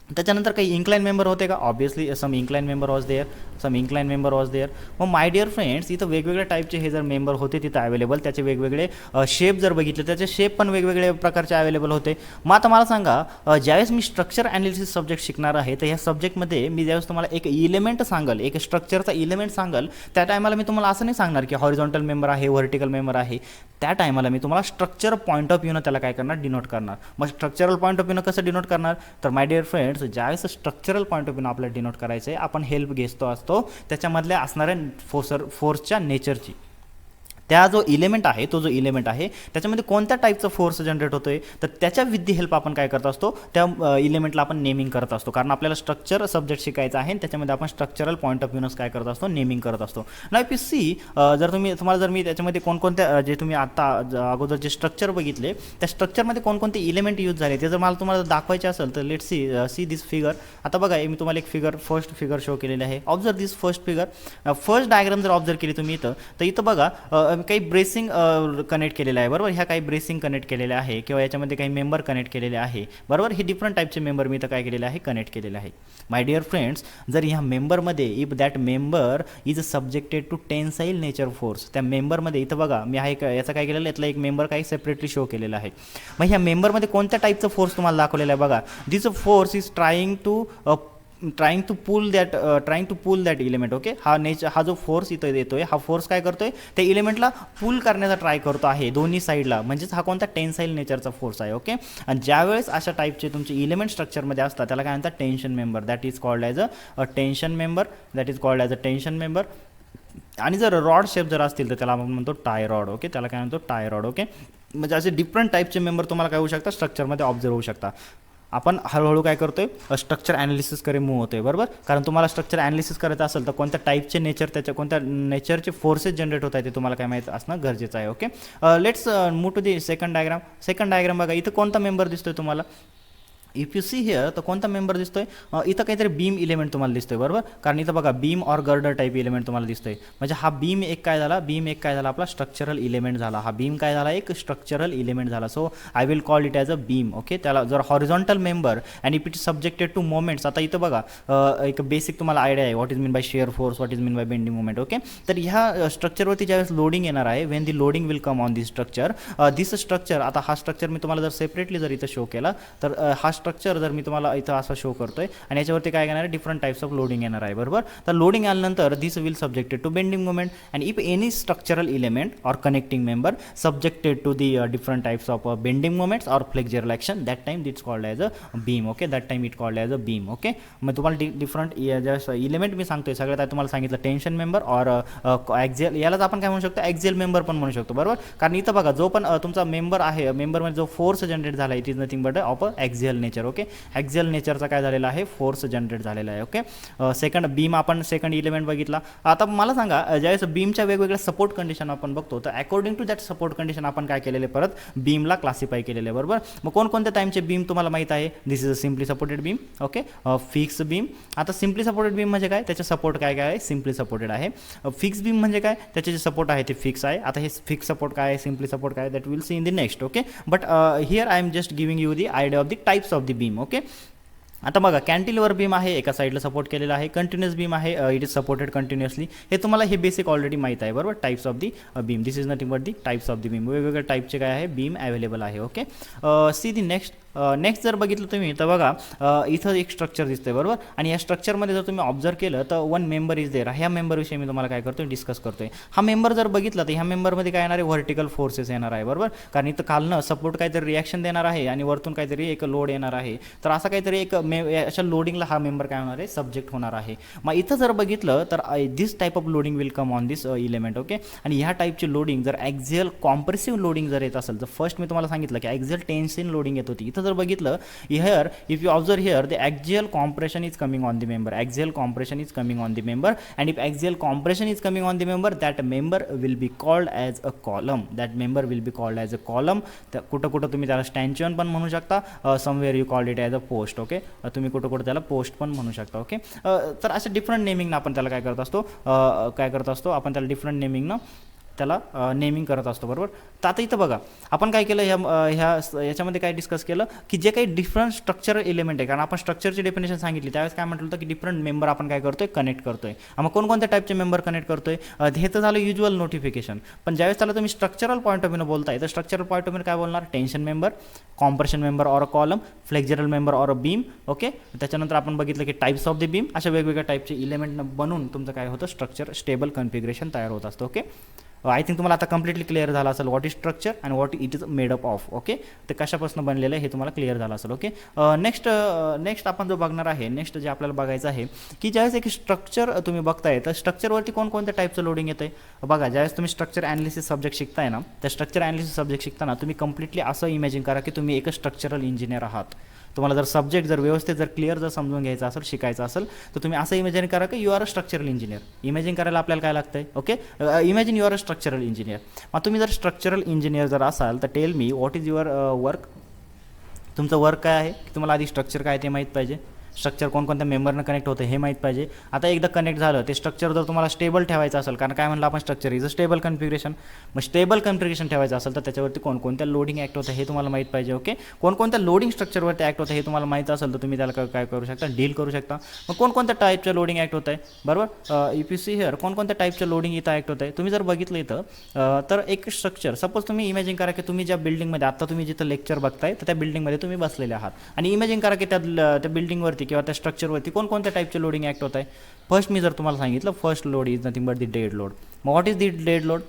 त्याच्यानंतर काही इन्क्लाइन मेंबर होते का obviously some incline member was there. मग माय डिअर फ्रेंड्स इथं वेगवेगळ्या टाईपचे हे जर मेंबर होते तिथं अवेलेबल त्याचे वेगवेगळे शेप जर बघितले त्याचे शेप पण वेगवेगळे प्रकारचे अवेलेबल होते. मग आता मला सांगा ज्यावेळेस मी स्ट्रक्चर ॲनालिसिस सब्जेक्ट शिकणार आहे तर ह्या सब्जेक्टमध्ये मी ज्यावेळेस तुम्हाला एक इलिमेंट सांगल एक स्ट्रक्चरचा इलिमेंट सांगल त्या टायमाला मी तुम्हाला असं नाही सांगणार की हॉरिझॉन्टल मेंबर आहे व्हर्टिकल मेंबर आहे. त्या टायमाला मी तुम्हाला स्ट्रक्चर पॉईंट ऑफ व्ह्यूनं त्याला काय करणार डिनोट करणार. मग स्ट्रक्चरल पॉईंट ऑफ व्ह्यूनं कसं डिनोट करणार तर माय डिअर फ्रेंड्स ज्यावेळेस स्ट्रक्चरल पॉईंट ऑफ व्ह्यूनं आपल्याला डिनोट करायचं आहे आपण हेल्प घेतो असतो त्याच्यामधल्या असणाऱ्या फोर्सच्या नेचरची. त्या जो इलिमेंट आहे त्याच्यामध्ये कोणत्या टाईपचा फोर्स जनरेट होतोय तर त्याच्या विथ दी हेल्प आपण काय करत असतो त्या इलिमेंटला आपण नेमिंग करत असतो. कारण आपल्याला स्ट्रक्चर सब्जेक्ट शिकायचा आहे त्याच्यामध्ये आपण स्ट्रक्चरल पॉईंट ऑफ व्ह्यूनच काय करत असतो नेमिंग करत असतो. ना इफ यू सी तुम्हाला जर मी त्याच्यामध्ये कोणकोणत्या जे तुम्ही आता अगोदर जे स्ट्रक्चर बघितले त्या स्ट्रक्चरमध्ये कोणकोणते इलिमेंट यूज झाले ते जर मला तुम्हाला दाखवायचे असेल तर लेट सी दिस फिगर. आता बघा मी तुम्हाला एक फर्स्ट फिगर शो केलेली आहे. ऑब्झर्व दिस फर्स्ट डायग्राम जर ऑब्झर्व केली तुम्ही तर इथं बघा काही ब्रेसिंग कनेक्ट केलेलं आहे. बरोबर, ह्या काही ब्रेसिंग कनेक्ट केलेले आहे किंवा याच्यामध्ये काही मेंबर कनेक्ट केलेले आहे. बरोबर, हे डिफरंट टाईपचे मेंबर मी इथं काय केलेले आहे कनेक्ट केलेले आहे. माय डिअर फ्रेंड्स जर ह्या मेंबरमध्ये if that member is subjected to tensile nature force त्या मेंबरमध्ये इथं बघा मी याचा काय केलेलं यातला एक मेंबर काही सेपरेटली शो केलेला आहे. मग ह्या मेंबरमध्ये कोणत्या टाईपचा फोर्स तुम्हाला दाखवलेला आहे बघा. This force is trying to pull that element. Okay, हा जो फोर्स इथं येतोय हा फोर्स काय करतोय त्या इलिमेंटला पुल करण्याचा ट्राय करतो आहे दोन्ही साईडला. म्हणजेच हा कोणता टेन्साईल नेचरचा फोर्स आहे. ओके, आणि ज्यावेळेस अशा टाईपचे तुमचे इलिमेंट स्ट्रक्चरमध्ये असतात त्याला काय म्हणतात tension member. That is called as a tension member. आणि जर रॉड शेप जर असतील तर त्याला आपण म्हणतो टाय रॉड. ओके, त्याला काय म्हणतो टाय रॉड. ओके, म्हणजे असे डिफरंट टाईपचे मेंबर तुम्हाला काय होऊ शकतात स्ट्रक्चरमध्ये ऑब्झर्व होऊ शकता. आपण हळूहळू काय करतोय स्ट्रक्चर ॲनालिसिसकडे मूव्ह होतोय. बरोबर, कारण तुम्हाला स्ट्रक्चर ॲनालिसिस करायचं असेल तर कोणत्या टाईपचे नेचर त्याच्या कोणत्या नेचरचे फोर्सेस जनरेट होत आहे ते तुम्हाला काय माहीत असणं गरजेचं आहे. Okay, let's move to the second diagram. बघा इथं कोणता मेंबर दिसतोय तुम्हाला. इफ यू सी हिअर तर कोणता मेंबर दिसतोय इथं काहीतरी बीम इलिमेंट तुम्हाला दिसतोय. बरोबर, कारण इथं बघा बीम और गर्डर टाईप इलिमेंट तुम्हाला दिसतोय. म्हणजे हा बीम एक काय झाला आपला स्ट्रक्चरल इलिमेंट झाला. हा बीम काय झाला एक स्ट्रक्चरल इलिमेंट झाला. So I will call it as a beam. Okay, त्याला जर horizontal member and if it subjected two moments. आता इथं बघा एक बेसिक तुम्हाला आयडिया आहे what is mean bye shear force what is mean bye bending moment. Okay, तर ह्या स्ट्रक्चरवरती ज्यावेळेस लोडिंग येणार आहे when the loading will come on this structure आता हा स्ट्रक्चर मी तुम्हाला जर सेपरेटली जर इथं शो केला तर हा स्ट्रक्चर जर मी तुम्हाला इथं असं शो करतोय आणि याच्यावरती काय येणार आहे, डिफरंट टाइप्स ऑफ लोडिंग येणार आहे, बरोबर. तर लोडिंग आल्यानंतर this will subjected to bending moment and if any structural element और connecting member subjected to the different types of bending moments और flexural action, that time its called as a beam. Okay, that time it called as a beam. Okay, मग तुम्हाला different element मी सांगतोय सगळ्यात आधी तुम्हाला सांगितलं tension member और ॲक्झियल, यालाच आपण काय म्हणू शकतो, ॲक्झियल मेंबर पण म्हणू शकतो, बरोबर. कारण इथं बघा जो पण तुमचा मेंबर आहे, मेंबरमध्ये जो फोर्स जनरेट झाला it is nothing but of axial nature. Okay, axial नेचरचा काय झालेला आहे, फोर्स जनरेट झालेला आहे. ओके, सेकंड बीम, आपण सेकंड इलेमेंट बघितला. आता मला सांगा, ज्यावेळेस बीमच्या वेगवेगळ्या सपोर्ट कंडिशन आपण बघतो तर according to that support condition आपण काय केलेले, परत बीमला क्लासिफाय केलेले, बरोबर. मग कोणकोणत्या टाईमचे बीम तुम्हाला माहीत आहे, this is a simply supported beam. Okay, fix beam. आता सिम्पली सपोर्टेड बीम म्हणजे काय, त्याचे सपोर्ट काय काय आहे, सिम्पली सपोर्टेड आहे. फिक्स बीम म्हणजे काय, त्याचे जे सपोर्ट आहे ते फिक्स आहे. आता हे फिक्स सपोर्ट काय आहे, सिम्पली सपोर्ट काय, that will C in the next. Okay, but here I am just giving you the idea of the types of the beam. Okay, आता बघा कॅन्टिलिव्हर बीम आहे, एका साईडला सपोर्ट केलेला आहे. कंटिन्युअस बीम आहे, इट इज सपोर्टेड कंटिन्युअसली. हे तुम्हाला हे बेसिक ऑलरेडी माहीत आहे, बरोबर. Types of the beam, this is nothing but the types of the beam. वेगवेगळ्या टाईपचे काय आहे, बीम अवेलेबल आहे. ओके, सी दी नेक्स्ट जर बघितलं तुम्ही तर बघा इथं एक स्ट्रक्चर दिसतंय, बरोबर. आणि या स्ट्रक्चरमध्ये जर तुम्ही ऑब्झर्व केलं तर वन मेंबर इज देअर. ह्या मेंबरविषयी मी तुम्हाला काय करतोय, डिस्कस करतोय. हा मेंबर जर बघितला तर ह्या मेंबरमध्ये काय येणार आहे, व्हर्टिकल फोर्सेस येणार आहे, बरोबर. कारण इथं खालनं सपोर्ट काहीतरी रिॲक्शन देणार आहे आणि वरतून काहीतरी एक लोड येणार आहे. तर असं काहीतरी एक अशा लोडिंगला हा मेंबर काय होणार आहे, सब्जेक्ट होणार आहे. मग इथं जर बघितलं तर this type of loading will come on this element. Okay, आणि ह्या टाईपची लोडिंग जर ॲक्झियल कॉम्प्रेसिव्ह लोडिंग जर येत असेल तर फर्स्ट मी तुम्हाला सांगितलं की ॲक्झियल टेन्शन लोडिंग येत होती. इथं जर बघितलं here if you observe here the axial compression is coming on the member, axial compression is coming on the member, and if axial compression is coming on the member, that member will be called as a column, that member will be called as a column. कुठं कुठं तुम्ही त्याला स्टँचियन पण म्हणू शकता, somewhere you called it as a post. Okay, तुम्ही कुठं कुठं त्याला पोस्ट पण म्हणू शकता. ओके, तर अशा डिफरंट नेमिंगनं आपण त्याला काय करत असतो, आपण त्याला डिफरंट नेमिंगनं त्याला नेमिंग करत असतो, बरोबर. तर आता इथं बघा आपण काय केलं, याच्यामध्ये काय डिस्कस केलं की जे काही डिफरंट स्ट्रक्चरल एलिमेंट आहे, कारण आपण स्ट्रक्चरची डेफिनेशन सांगितली त्यावेळेस काय म्हटलं होतं की डिफरंट मेंबर आपण काय करतोय, कनेक्ट करतोय. मग कोणकोणत्या टाईपचे मेंबर कनेक्ट करतोय, हे तर झालं युज्युअल नोटिफिकेशन. पण ज्यावेळेस त्याला तुम्ही स्ट्रक्चरल पॉईंट ऑफ व्ह्यूनं बोलताय तर स्ट्रक्चरल पॉईंट ऑफ व्ह्यूनं काय बोलणार, tension member, compression member or a column, flexural member or a beam. Okay, त्याच्यानंतर आपण बघितलं की टाईप्स ऑफ द बीम, अशा वेगवेगळ्या टाईपचे इलेमेंट बनून तुमचं काय होतं, स्ट्रक्चर स्टेबल कॉन्फिगरेशन तयार होत असतं. ओके, आय थिंक तुम्हाला आता कम्प्लिटली क्लिअर झालं असेल what is structure and what it is made up of. Okay, ते कशापासून बनलेलं आहे हे तुम्हाला क्लिअर झालं असेल. ओके, नेक्स्ट आपण जो बघणार आहे, नेक्स्ट जे आपल्याला बघायचं आहे की ज्यावेळेस एक स्ट्रक्चर तुम्ही बघताय तर स्ट्रक्चरवरती कोणकोणत्या टाईपचं लोडिंग येतं आहे. बघा ज्यावेळेस तुम्ही स्ट्रक्चर ॲनालिसिस सब्जेक्ट शिकताय ना, त्या स्ट्रक्चर ॲनालिसिस सब्जेक्ट शिकताना तुम्ही कम्प्लिटली असं इमॅजिन करा की तुम्ही एक स्ट्रक्चरल इंजिनियर आहात. तुम्हाला जर सब्जेक्ट जर व्यवस्थित जर क्लिअर जर समजून घ्यायचं असेल, शिकायचं असेल तर तुम्ही असं इमॅजिन करा की you are a structural engineer. Imagine करायला आपल्याला काय लागतं आहे, okay, imagine you are a structural engineer. मग तुम्ही जर स्ट्रक्चरल इंजिनियर जर असाल तर tell me what is your work. तुमचं वर्क काय आहे की तुम्हाला आधी स्ट्रक्चर काय ते माहीत पाहिजे, स्ट्रक्चर कोणकोणत्या मेंबरनं कनेक्ट होतं हे माहीत पाहिजे. आता एकदा कनेक्ट झालं ते स्ट्रक्चर जर तुम्हाला स्टेबल ठेवायचं असेल, कारण काय म्हणलं आपण structure is a stable configuration, मग स्टेबल कन्फिगरेशन ठेवायचं असेल तर त्याच्यावरती कोणकोणत्या लोडिंग ॲक्ट होतं हे तुम्हाला माहीत पाहिजे. ओके, कोणकोणत्या लोडिंग स्ट्रक्चरवरती ॲक्ट होतं हे तुम्हाला माहीत असेल तर तुम्ही त्याला काय करू शकता, डील करू शकता. मग कोणकोणत्या टाईपच्या लोडिंग ॲक्ट होत आहे, बरोबर. इफ यू सी हिअर कोणकोणत्या टाईपच्या लोडिंग इथं ॲक्ट होत आहे, तुम्ही जर बघितलं इथं तर एक स्ट्रक्चर, सपोज तुम्ही इमॅजिन करा की तुम्ही ज्या बिल्डिंगमध्ये आता तुम्ही जिथं लेक्चर बघताय तर त्या बिल्डिंगमध्ये तुम्ही बसलेले आहात आणि इमॅजिन करा की त्या बिल्डिंगवरती किंवा त्या स्ट्रक्चरवरती कोणकोणत्या टाईपचे लोडिंग ॲक्ट होत आहे. फर्स्ट मी जर तुम्हाला सांगितलं, first load is nothing but the dead load. मग what is the dead load,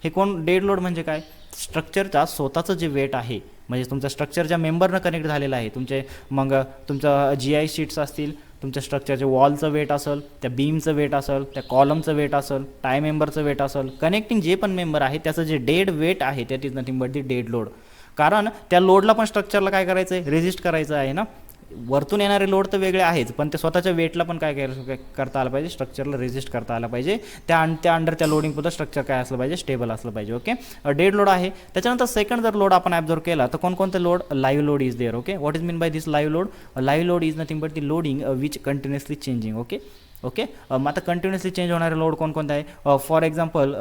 हे डेड लोड म्हणजे काय, स्ट्रक्चरचा स्वतःचं जे वेट आहे, म्हणजे तुमचं स्ट्रक्चर ज्या मेंबरनं कनेक्ट झालेलं आहे, तुमचं GI शीट्स असतील, तुमच्या स्ट्रक्चरचे वॉलचं वेट असेल, त्या बीमचं वेट असेल, त्या कॉलमचं वेट असेल, टाय मेंबरचं वेट असेल, कनेक्टिंग जे पण मेंबर आहे त्याचं जे डेड वेट आहे that is nothing but the dead load. कारण त्या लोडला पण स्ट्रक्चरला काय करायचं आहे, रेजिस्ट करायचं आहे ना. वरतून येणारे लोड तर वेगळे आहेच, पण ते स्वतःच्या वेटला पण काय करता आलं पाहिजे, स्ट्रक्चरला रेजिस्ट करता आलं पाहिजे. त्या अंडर त्या लोडिंगपुरतं स्ट्रक्चर काय असलं पाहिजे, स्टेबल असलं पाहिजे. ओके, डेड लोड आहे. त्याच्यानंतर सेकंड जर लोड आपण ॲब्झॉर्व केला तर कोणकोणते load, live load is there. Okay, what is mean by this live load, live load is nothing but the loading which continuously changing. Okay, मग आता कंटिन्युअसली चेंज होणारे लोड कोणकोणते आहे, फॉर एक्झाम्पल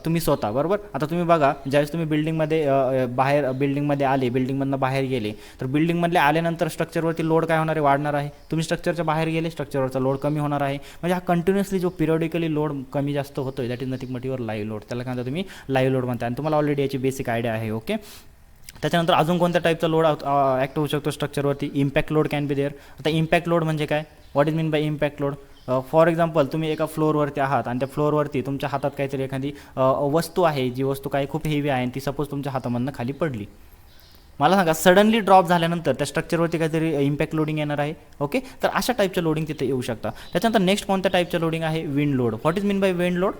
तुम्ही स्वतः, बरोबर. आता तुम्ही बघा ज्यावेळेस तुम्ही बिल्डिंगमध्ये आले, बिल्डिंगमधनं बाहेर गेले तर बिल्डिंगमधले आल्यानंतर स्ट्रक्चरवरती लोड काय होणार आहे, वाढणार आहे. तुम्ही स्ट्रक्चरच्या बाहेर गेले, स्ट्रक्चरवरचा लोड कमी होणार आहे. म्हणजे हा कंटिन्युअसली जो पिरियडिकली लोड कमी जास्त होतोय that is nothing but your live load. त्याला काय म्हणता तुम्ही, लाईव्ह लोड म्हणता, आणि तुम्हाला ऑलरेडी याची बेसिक आयडिया आहे. ओके, त्याच्यानंतर अजून कोणत्या टाईपचा लोड ॲक्ट होऊ शकतो स्ट्रक्चरवरती? Impact load can be there. आता इम्पॅक्ट लोड म्हणजे काय? What is mean by impact load? For example तुम्ही एका फ्लोअरवरती आहात आणि त्या फ्लोअरवरती तुमच्या हातात काहीतरी एखादी वस्तू आहे, जी वस्तू काही खूप हेवी आहे आणि ती सपोज तुमच्या हातामधनं खाली पडली. मला सांगा सडनली ड्रॉप झाल्यानंतर त्या स्ट्रक्चरवरती काहीतरी इम्पॅक्ट लोडिंग येणार आहे. ओके, तर अशा टाईपच्या लोडिंग तिथे येऊ शकतात. त्याच्यानंतर नेक्स्ट कोणत्या टाईपच्या लोडिंग आहे? Wind load. What is mean by wind load?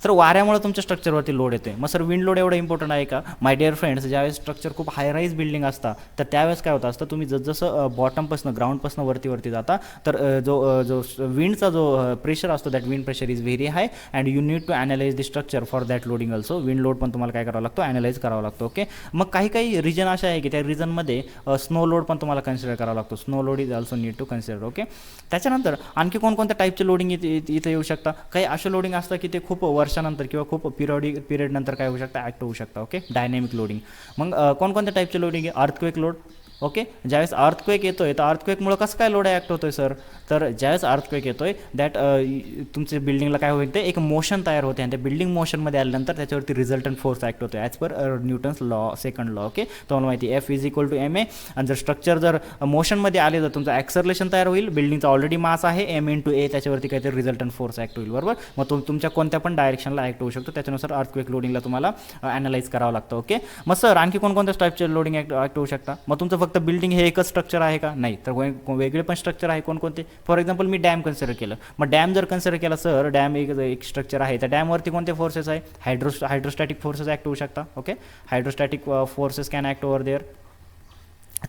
Sir वाऱ्यामुळे तुमच्या स्ट्रक्चरवरती लोड येते. मग सर विंड लोड एवढं इम्पॉर्टंट आहे का? माय डिअर फ्रेंड्स, ज्यावेळेस स्ट्रक्चर खूप हाय राईज बिल्डिंग असतात तर त्यावेळेस काय होतं असतं, तुम्ही जसं बॉटमपासून ग्राउंडपासून वरती जाता तर जो विंडचा जो प्रेशर असतो that wind pressure is very high and you need to analyze the structure for that loading also. Wind load पण तुम्हाला काय करावं लागतो? ॲनालाइज करावा लागतो. ओके, मग काही रिजन असे आहे की त्या रिजनमध्ये स्नो लोड पण तुम्हाला कन्सिडर करावा लागतो. Snow load is also need to consider. Okay, त्याच्यानंतर आणखी कोणकोणत्या टाईपचे लोडिंग इथे येऊ शकता? काही असे लोडिंग असतं की ते खूप वर्षानंतर किंवा खूप पिरियड नंतर काय होऊ शकतं? ॲक्ट होऊ शकतं. Okay, dynamic loading. मग कोणकोणत्या टाईपचे लोडिंग आहे? Earthquake load. ओके, ज्यावेळेस अर्थक्वेक येतोय तर अर्थक्वेकमुळे कसं काय लोड ॲक्ट होतोय सर? तर ज्यावेळेस अर्थक्वेक येतोय दॅट तुमच्या बिल्डिंगला काय होते? एक मोशन तयार होते आणि त्या बिल्डिंग मोशनमध्ये आल्यानंतर त्याच्यावरती रिझल्टंट फोर्स ॲक्ट होतो as per Newton's law, second law. Okay, तुम्हाला माहिती F is equal to M A. आणि जर स्ट्रक्चर जर मोशनमध्ये आले तर तुमचं ॲक्सलरेशन तयार होईल. बिल्डिंगचा ऑलरेडी मास आहे एम इंटू ए, त्याच्यावरती काहीतरी रिझल्टंट फोर्स ॲक्ट होईल. बरोबर, मग तुमच्या कोणत्या पण डायरेक्शनला ॲक्ट होऊ शकतो. त्याच्यानुसार अर्थक्वेक लोडिंगला तुम्हाला ॲनालाइज करावं लागतं. ओके, मग सर आणखी कोणकोणत्या टाईपचे लोडिंग ॲक्ट होऊ शकता? मग तुमचं फक्त बिल्डिंग हे एकच स्ट्रक्चर आहे का? नाही, तर वेगळे पण स्ट्रक्चर आहे. कोणकोणते? For example me dam consider केलं. मग डॅम जर कन्सिडर केला सर, डॅम एक स्ट्रक्चर आहे, त्या डॅमवरती कोणते फोर्सेस आहे? हायड्रोस्टॅटिक फोर्सेस ॲक्ट होऊ शकता. Okay, hydrostatic forces can act over there.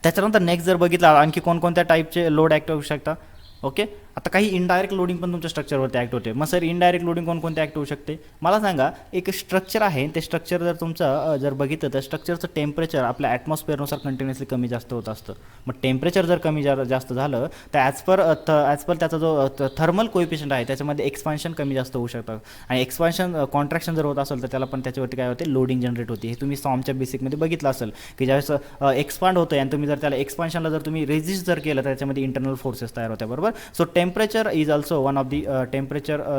त्याच्यानंतर नेक्स्ट जर बघितला आणखी कोणकोणत्या टाईपचे लोड ॲक्ट होऊ शकता? ओके, आता काही इनडायरेक्ट लोडिंग पण तुमच्या स्ट्रक्चरवरती ॲक्ट होते. मग सर इनडायरेक्ट लोडिंग कोणकोणते ॲक्ट होऊ शकते? मला सांगा, एक स्ट्रक्चर आहे, ते स्ट्रक्चर जर तुमचं जर बघितलं तर स्ट्रक्चरचं टेम्परेचर आपल्या ॲटमॉस्फिअरनुसार कंटिन्युअसली कमी जास्त होत असतं. मग टेम्परेचर जर कमी जास्त झालं तर ॲज पर त्याचा जो थर्मल कोएफिशियंट आहे त्याच्यामध्ये एक्सपान्शन कमी जास्त होऊ शकतं. आणि एक्सपान्शन कॉन्ट्रॅक्शन जर होत असेल तर त्याला पण त्याच्यावरती काय होते? लोडिंग जनरेट होते. हे तुम्ही सॉमच्या बेसिकमध्ये बघितलं असेल की ज्यावेळेस एक्सपांड होतं आणि तुम्ही जर त्याला एक्सपान्शनला जर तुम्ही रेजिस्ट जर केलं तर त्याच्यामध्ये इंटरनल फोर्सेस तयार होत्या. बरोबर, so temperature is also one of the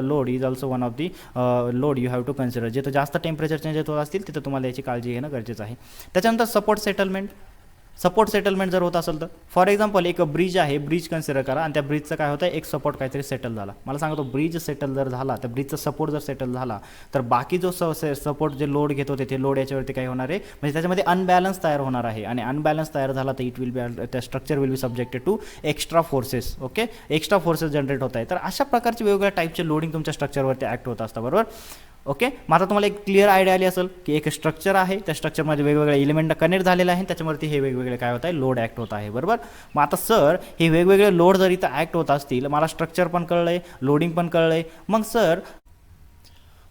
load is also one of the load you have to consider. जिथं जास्त टेम्परेचर चेंज होत असतील तिथं तुम्हाला याची काळजी घेणं गरजेचं आहे. त्याच्यानंतर सपोर्ट सेटलमेंट जर होत असेल तर फॉर एक्झाम्पल एक ब्रिज आहे, ब्रिज कन्सिडर करा आणि त्या ब्रिजचं काय होतं? एक सपोर्ट काहीतरी सेटल झाला. मला सांगा, तो ब्रिज सेटल जर झाला, त्या ब्रिजचा सपोर्ट जर सेटल झाला तर बाकी जो सपोर्ट जे लोड घेत होते ते लोड याच्यावरती काय होणार आहे? म्हणजे त्याच्यामध्ये अनबॅलन्स तयार होणार आहे आणि अनबॅलन्स तयार झाला तर इट विल बी त्या structure will be subjected to extra forces. Okay, extra forces generate होत आहे. तर अशा प्रकारचे वेगवेगळ्या टाईपचे लोडिंग तुमच्या स्ट्रक्चरवरती ॲक्ट होत असतात. बरोबर, ओके, मग आता तुम्हाला एक क्लिअर आयडिया आली असेल की एक स्ट्रक्चर आहे, त्या स्ट्रक्चरमध्ये वेगवेगळे एलिमेंट कनेक्ट झालेले आहे, त्याच्यावरती हे वेगवेगळे काय होत आहे? लोड ॲक्ट होत आहे. बरोबर, मग आता सर हे वेगवेगळे लोड जर इथं ॲक्ट होत असतील, मला स्ट्रक्चर पण कळलं आहे, लोडिंग पण कळलं आहे,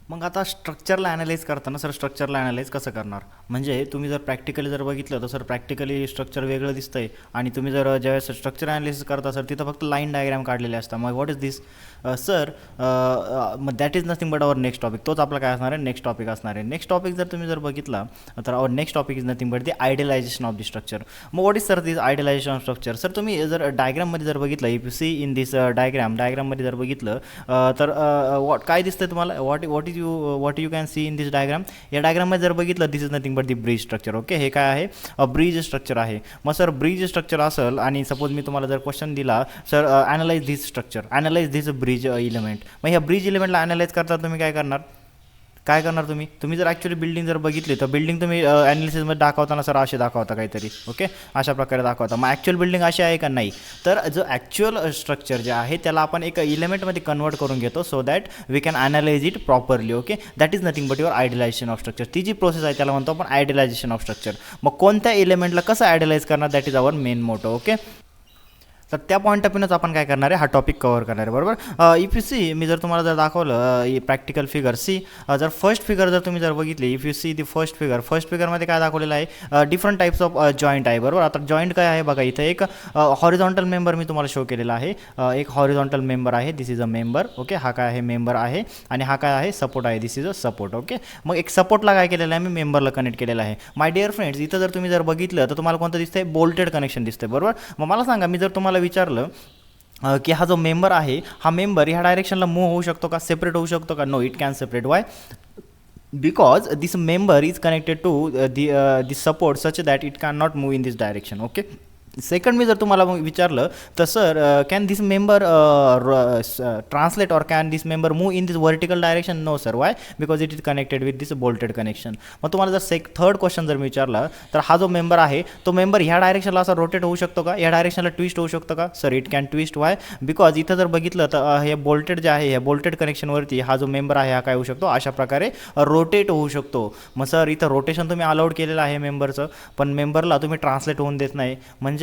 मग आता स्ट्रक्चरला ॲनालाइज करताना सर स्ट्रक्चरला ॲनालाइज कसं करणार? म्हणजे तुम्ही जर प्रॅक्टिकली जर बघितलं तर सर प्रॅक्टिकली स्ट्रक्चर वेगळं दिसतं आहे आणि तुम्ही जर ज्यावेळेस स्ट्रक्चर ॲनालिसिस करता सर तिथं फक्त लाईन डायग्राम काढलेले असतात. मग व्हॉट इज दिस सर? मग that is nothing but our next topic. तोच आपला काय असणार आहे? नेक्स्ट टॉपिक असणार आहे. नेक्स्ट टॉपिक जर तुम्ही जर बघितला तर our next topic is nothing but the idealisation of the structure. मग what is sir this idealisation of structure? Sir तुम्ही जर डायग्राममध्ये जर बघितलं, if you see in this डायग्राममध्ये जर बघितलं तर काय दिसतंय तुम्हाला? What you can see in this diagram? या डायग्राममध्ये जर बघितलं this is nothing but the bridge structure. Okay, हे काय आहे? ब्रिज स्ट्रक्चर आहे. मग सर ब्रिज स्ट्रक्चर असेल आणि सपोज मी तुम्हाला जर क्वेश्चन दिला सर ॲनालाइज दिस स्ट्रक्चर, ॲनालाइज दिस ब्रिज इलिमेंट. मग ह्या ब्रिज इलिमेंटला ॲनालाइज करता तुम्ही काय करणार तुम्ही जर ॲक्च्युअली बिल्डिंग जर बघितली तर बिल्डिंग तुम्ही ॲनालिसिसमध्ये दाखवताना सर असे दाखवता काहीतरी. ओके, अशा प्रकारे दाखवता. मग ॲक्च्युअल बिल्डिंग अशी आहे का? नाही. तर जो ॲक्च्युअल स्ट्रक्चर जे आहे त्याला आपण एक इलिमेंटमध्ये कन्वर्ट करून घेतो so that we can analyse it properly. Okay, that is nothing but your idealisation of structure. ती जी प्रोसेस आहे त्याला म्हणतो आपण आयडियलायझेशन ऑफ स्ट्रक्चर. मग कोणत्या एलिमेंटला कसं आयडियलाइज करणार? That is our main motto. Okay, तर त्या पॉईंट ऑफ व्ह्यूनच आपण काय करणार आहे? हा टॉपिक कव्हर करणार आहे. बरोबर, इफ यू सी मी जर तुम्हाला जर दाखवलं प्रॅक्टिकल फिगर सी, जर फर्स्ट फिगर जर तुम्ही जर बघितली, if you see the first फिगरमध्ये काय दाखवलेलं आहे? डिफरंट टाईप्स ऑफ जॉईंट आहे. बरोबर, आता जॉईंट काय आहे बघा, इथं एक हॉरिझॉन्टल मेंबर मी तुम्हाला शो केलेला आहे. एक हॉरिझॉन्टल मेंबर आहे, this is a member. Okay, हा काय आहे? मेंबर आहे. आणि हा काय आहे? सपोर्ट आहे, this is a support. Okay, मग एक सपोर्टला काय केलेलं आहे? मी मेंबरला कनेक्ट केलेलं आहे. माय डिअर फ्रेंड्स, इथं जर तुम्ही जर बघितलं तर तुम्हाला कोणतं दिसतंय? बोल्टेड कनेक्शन दिसतंय. बरोबर, मग मला सांगा, मी जर तुम्हाला विचारलं की हा जो मेंबर आहे, हा मेंबर ह्या डायरेक्शनला मूव्ह होऊ शकतो का? सेपरेट होऊ शकतो का? No, it can separate. Why? because this member is connected to the support such that it cannot move in this direction. Okay. Second मी जर तुम्हाला मग विचारलं तर sir can this member translate or can this member move in this vertical direction? No sir. Why? Because it is connected with this bolted connection. मग तुम्हाला जर third question जर मी विचारला तर हा जो मेंबर आहे तो मेंबर ह्या डायरेक्शनला असा रोटेट होऊ शकतो का? या डायरेक्शनला ट्विस्ट होऊ शकतो का? Sir it can twist. Y? Because इथं जर बघितलं तर हे बोल्टेड जे आहे ह्या बोल्टेड कनेक्शनवरती हा जो मेंबर आहे हा काय होऊ शकतो? अशा प्रकारे रोटेट होऊ शकतो. मग सर इथं रोटेशन तुम्ही अलाउड केलेलं आहे मेंबरचं, पण मेंबरला तुम्ही ट्रान्सलेट होऊन देत नाही. म्हणजेच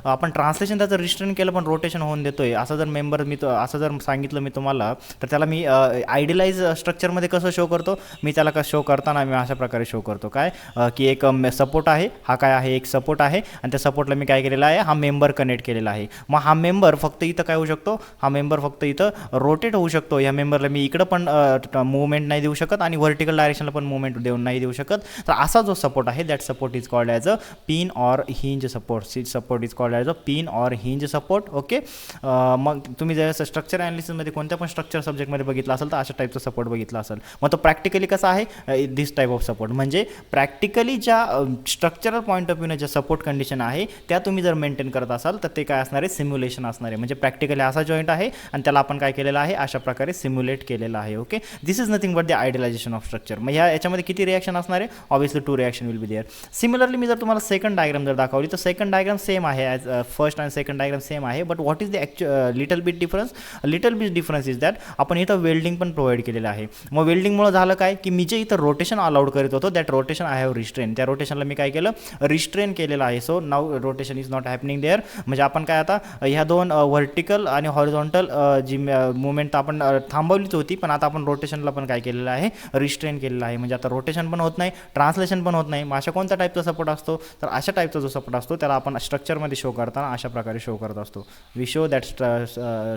आपण ट्रान्सलेशन त्याचं रिस्ट्रेन केलं पण रोटेशन होऊन देतोय. असं जर मेंबर मी असं जर सांगितलं मी तुम्हाला तर त्याला मी आयडियलाइज स्ट्रक्चरमध्ये कसं शो करतो? मी त्याला कसं शो करताना मी अशा प्रकारे शो करतो काय की एक सपोर्ट आहे, हा काय आहे? एक सपोर्ट आहे आणि त्या सपोर्टला मी काय केलेला आहे? हा मेंबर कनेक्ट केलेला आहे. मग हा मेंबर फक्त इथं काय होऊ शकतो? हा मेंबर फक्त इथं रोटेट होऊ शकतो. ह्या मेंबरला मी इकडं पण मूवमेंट नाही देऊ शकत आणि व्हर्टिकल डायरेक्शनला पण मूवमेंट नाही देऊ शकत. तर असा जो सपोर्ट आहे that support is called as a pin or hinge support. Support is called as a pin or hinge support. Okay. मग तुम्ही जर स्ट्रक्चर ॲनालिसिसमध्ये कोणत्या पण स्ट्रक्चर सब्जेक्टमध्ये बघितलं असेल तर अशा टाईपचा सपोर्ट बघितला असेल. मग तो प्रॅक्टिकली कसा आहे? This type of support. म्हणजे प्रॅक्टिकली ज्या स्ट्रक्चरल पॉईंट ऑफ व्ह्यूने ज्या सपोर्ट कंडिशन आहे त्या तुम्ही जर मेंटेन करत असाल तर ते काय असणार आहे? सिम्युलेशन असणार आहे. म्हणजे प्रॅक्टिकली असा जॉईंट आहे आणि त्याला आपण काय केलेलं आहे? अशा प्रकारे सिम्युलेट केलेलं आहे. Okay. This is nothing but the idealization of structure. मग याच्यामध्ये किती रिॲक्शन असणार आहे? Obviously 2 reaction will be there. Similarly मी जर तुम्हाला सेकंड डायग्राम जर दाखवली तर सेकंड डायग्राम सेम आहे ॲज फर्स्ट आणि सेकंड डायग्राम सेम आहे. But what is the little bit difference? Little bit difference is that आपण इथं वेल्डिंग पण प्रोव्हाइड केलेलं आहे. मग वेल्डिंगमुळे झालं काय की मी जे इथं रोटेशन अलाउड करत होतो that rotation I have restrain. त्या रोटेशनला मी काय केलं? रिस्ट्रेन केलेलं आहे. So now rotation is not happening there. म्हणजे आपण काय आता ह्या दोन व्हर्टिकल आणि हॉरिझॉन्टल जी मुवमेंट आपण थांबवलीच होती पण आता आपण रोटेशनला पण काय केलेलं आहे? रिस्ट्रेन केलेलं आहे. म्हणजे आता रोटेशन पण होत नाही, ट्रान्सलेशन पण होत नाही. मग अशा कोणत्या टाईपचा सपोर्ट असतो? तर अशा टाईपचा जो सपोर्ट असतो त्याला आपण स्ट्रक्चरमध्ये शो करताना अशा प्रकारे शो करत असतो. We show that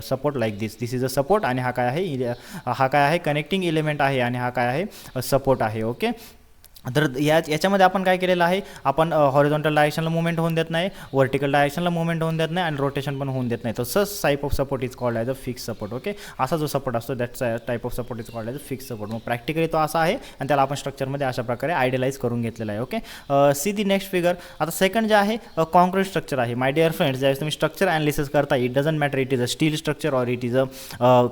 support like this. This is a support आणि हा काय आहे? हा काय आहे? कनेक्टिंग एलिमेंट आहे आणि हा काय आहे? सपोर्ट आहे. ओके. तर याच्यामध्ये आपण काय केलेलं आहे? आपण हॉरिझॉन्टल डायरेक्शनला मुवमेंट होऊन देत नाही, व्हर्टिकल डायरेक्शनला मुवमेंट होऊन देत नाही आणि रोटेशन पण होऊन देत नाही. तर सच type of support is called as a fix support. Okay. असा जो सपोर्ट असतो that type of support is called as a fix support. मग प्रॅक्टिकली तो असा आहे आणि त्याला आपण स्ट्रक्चरमध्ये अशा प्रकारे आयडियलाइज करून घेतलेला आहे. Okay. See the next figure. आता सेकंड जे आहे कॉन्क्रीट स्ट्रक्चर आहे. माय डिअर फ्रेंड्स, ज्यावेळेस तुम्ही स्ट्रक्चर ॲनालिसिस करता it doesn't matter it is a steel structure or it is a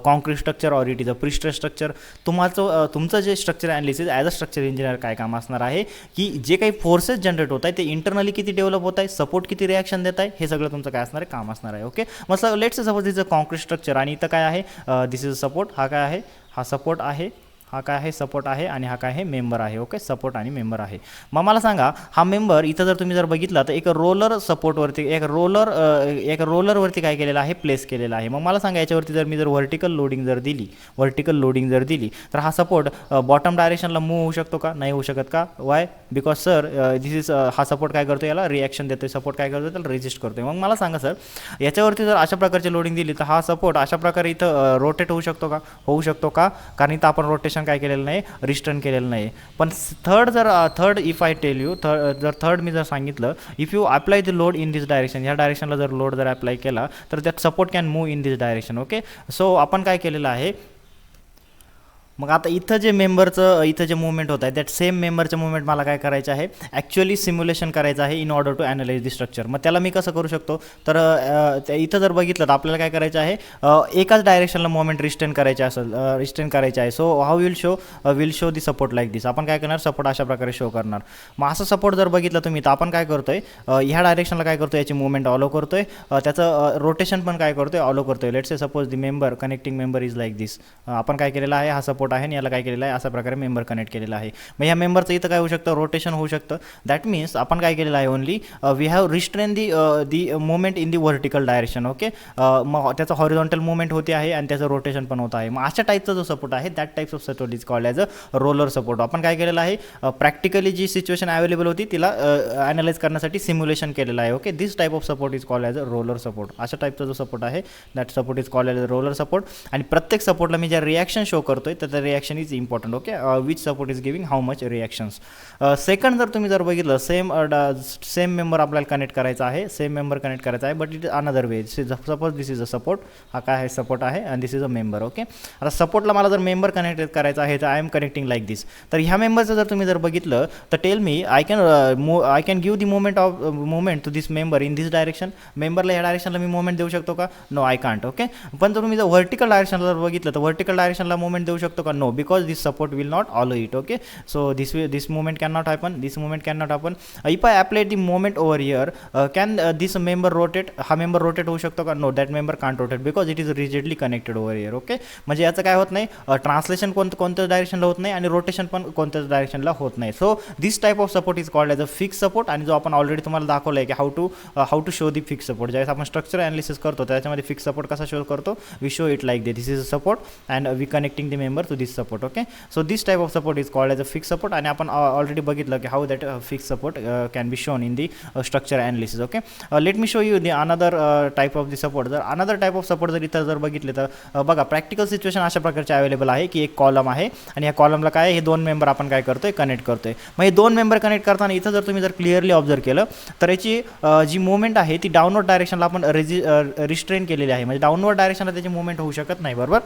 concrete structure or it is a prestress structure. तुमचं जे structure analysis as a structure engineer काय काम असणार आहे की जे काही फोर्सेस जनरेट होत आहे ते इंटरनली किती डेव्हलप होत आहे, सपोर्ट किती रिॲक्शन देत आहे, हे सगळं तुमचं काय असणार आहे? काम असणार आहे. ओके. मग let's suppose this a concrete structure आणि इथं काय आहे? This is a support. हा काय आहे? हा सपोर्ट आहे. हा काय आहे? सपोर्ट आहे आणि हा काय आहे? मेंबर आहे. ओके. सपोर्ट आणि मेंबर आहे. मग मला सांगा हा मेंबर इथं जर तुम्ही जर बघितला तर एक रोलर सपोर्टवरती एक रोलरवरती काय केलेलं आहे? प्लेस केलेलं आहे. मग मला सांगा याच्यावरती जर मी जर व्हर्टिकल लोडिंग जर दिली तर हा सपोर्ट बॉटम डायरेक्शनला मूव्ह होऊ शकतो का? नाही होऊ शकत का? Y? Because sir this is हा सपोर्ट काय करतो? याला रिॲक्शन देतोय. सपोर्ट काय करतो? त्याला रेजिस्ट करतोय. मग मला सांगा सर याच्यावरती जर अशा प्रकारची लोडिंग दिली तर हा सपोर्ट अशा प्रकारे इथं रोटेट होऊ शकतो का? होऊ शकतो का? कारण इथं आपण रोटेशन काय केलेलं नाही? रिस्टर्न केलेलं नाही. पण third if I tell you third मी जर सांगितलं if you apply the load in this direction, ह्या डायरेक्शनला जर लोड जर अप्लाय केला तर that support can move in this direction. Okay. So आपण काय केलेलं आहे? मग आता इथं जे मुवमेंट होत आहे दॅट सेम मेंबरचं मुवमेंट मला काय करायचं आहे? ॲक्च्युअली सिम्युलेशन करायचं आहे in order to analyse the structure. मग त्याला मी कसं करू शकतो? तर इथं जर बघितलं तर आपल्याला काय करायचं आहे? एकाच डायरेक्शनला मुवमेंट रिस्टेन करायचे आहे. So how will show the support like this. आपण काय करणार? सपोर्ट अशा प्रकारे शो करणार. मग असं सपोर्ट जर बघितलं तुम्ही तर आपण काय करतोय? ह्या डायरेक्शनला काय करतोय? याची मुवमेंट ऑलो करतोय, त्याचं रोटेशन पण काय करतोय? ऑलो करतोय. Let's say suppose the member connecting member is like this. आपण काय केलेलं आहे? हा सपोर्ट आहे आणि याला काय केलेलं आहे? अशा प्रकारे मेंबर कनेक्ट केलेला आहे. मग ह्या मेंबरचं इथं काय होऊ शकतं? रोटेशन होऊ शकतं. दॅट मीन्स आपण काय केलेलं आहे? Only we have restrain the movement in the vertical direction. Okay. मग त्याचं हॉरिझॉन्टल मुवमेंट होते आहे आणि त्याचं रोटेशन पण होत आहे. मग अशा टाईपचा जो सपोर्ट आहे that types of support is called as a roller support. आपण काय केलेलं आहे? प्रॅक्टिकली जी सिच्युएशन अवेलेबल होती तिला ॲनालाइज करण्यासाठी सिम्युलेशन केलेलं आहे. Okay. This type of support is called as a roller support. अशा टाईपचा जो सपोर्ट आहे that support is called as a roller support. आणि प्रत्येक सपोर्टला मी ज्या रिॲक्शन शो करतोय तर the reaction is important. Okay, which support is giving how much reactions. Second जर तुम्ही जर बघितलं सेम मेंबर आपल्याला कनेक्ट करायचा आहे, सेम मेंबर कनेक्ट करायचा आहे, but it is another way. Suppose this is a support, हा काय आहे सपोर्ट आहे आणि this is a member. Okay, आता सपोर्टला मला जर मेंबर कनेक्ट करायचा आहे तर I am connecting like this. तर ह्या मेंबरचं जर तुम्ही जर बघितलं तर tell me I can give the moment to this member in this direction. मेंबरला ह्या डायरेक्शनला मी मोमेंट देऊ शकतो का? No, I can't. ओके, पण जर तुम्ही जर व्हर्टिकल डायरेक्शनला जर बघितलं तर व्हर्टिकल डायरेक्शनला मोमेंट देऊ शकतो का? No, because this support will not allow it. Okay, so this movement cannot happen, this movement cannot happen. If I apply the moment over here, can this member rotate? हा member rotate होऊ शकतो का? No, that member can't rotate because it is rigidly connected over here. Okay, म्हणजे याचं काय होत नाही, translation कोणत्याच डायरेक्शनला होत नाही आणि रोटेशन पण कोणत्याच डायरेक्शनला होत नाही. So this type of support is called as a fix support. आणि जो आपण ऑलरेडी तुम्हाला दाखवलं आहे की how to show the fix support. ज्यावेळेस आपण स्ट्रक्चर ॲनालिसिस करतो त्याच्यामध्ये फिक्स सपोर्ट कसा शो करतो, we show it like this is a support and we connecting the member to this support. Okay, so this type of support is called as a fix support. आणि आपण already बघितलं की how that fix support can be shown in the structure analysis. Okay, let me show you the another type of the support. जर another type of support जर इथं जर बघितले तर बघा प्रॅक्टिकल सिच्युएशन अशा प्रकारचे अवेलेबल आहे की एक कॉलम आहे आणि या कॉलमला काय हे दोन मेंबर आपण काय करतोय, कनेक्ट करतोय. मग हे दोन मेंबर कनेक्ट करताना इथं जर तुम्ही जर क्लिअरली ऑब्झर्व केलं तर याची जी मुवमेंट आहे ती डाऊनवर्ड डायरेक्शनला आपण रिस्ट्रेन केलेली आहे. म्हणजे डाऊनवर्ड डायरेक्शनला त्याची मुवमेंट होऊ शकत नाही, बरोबर.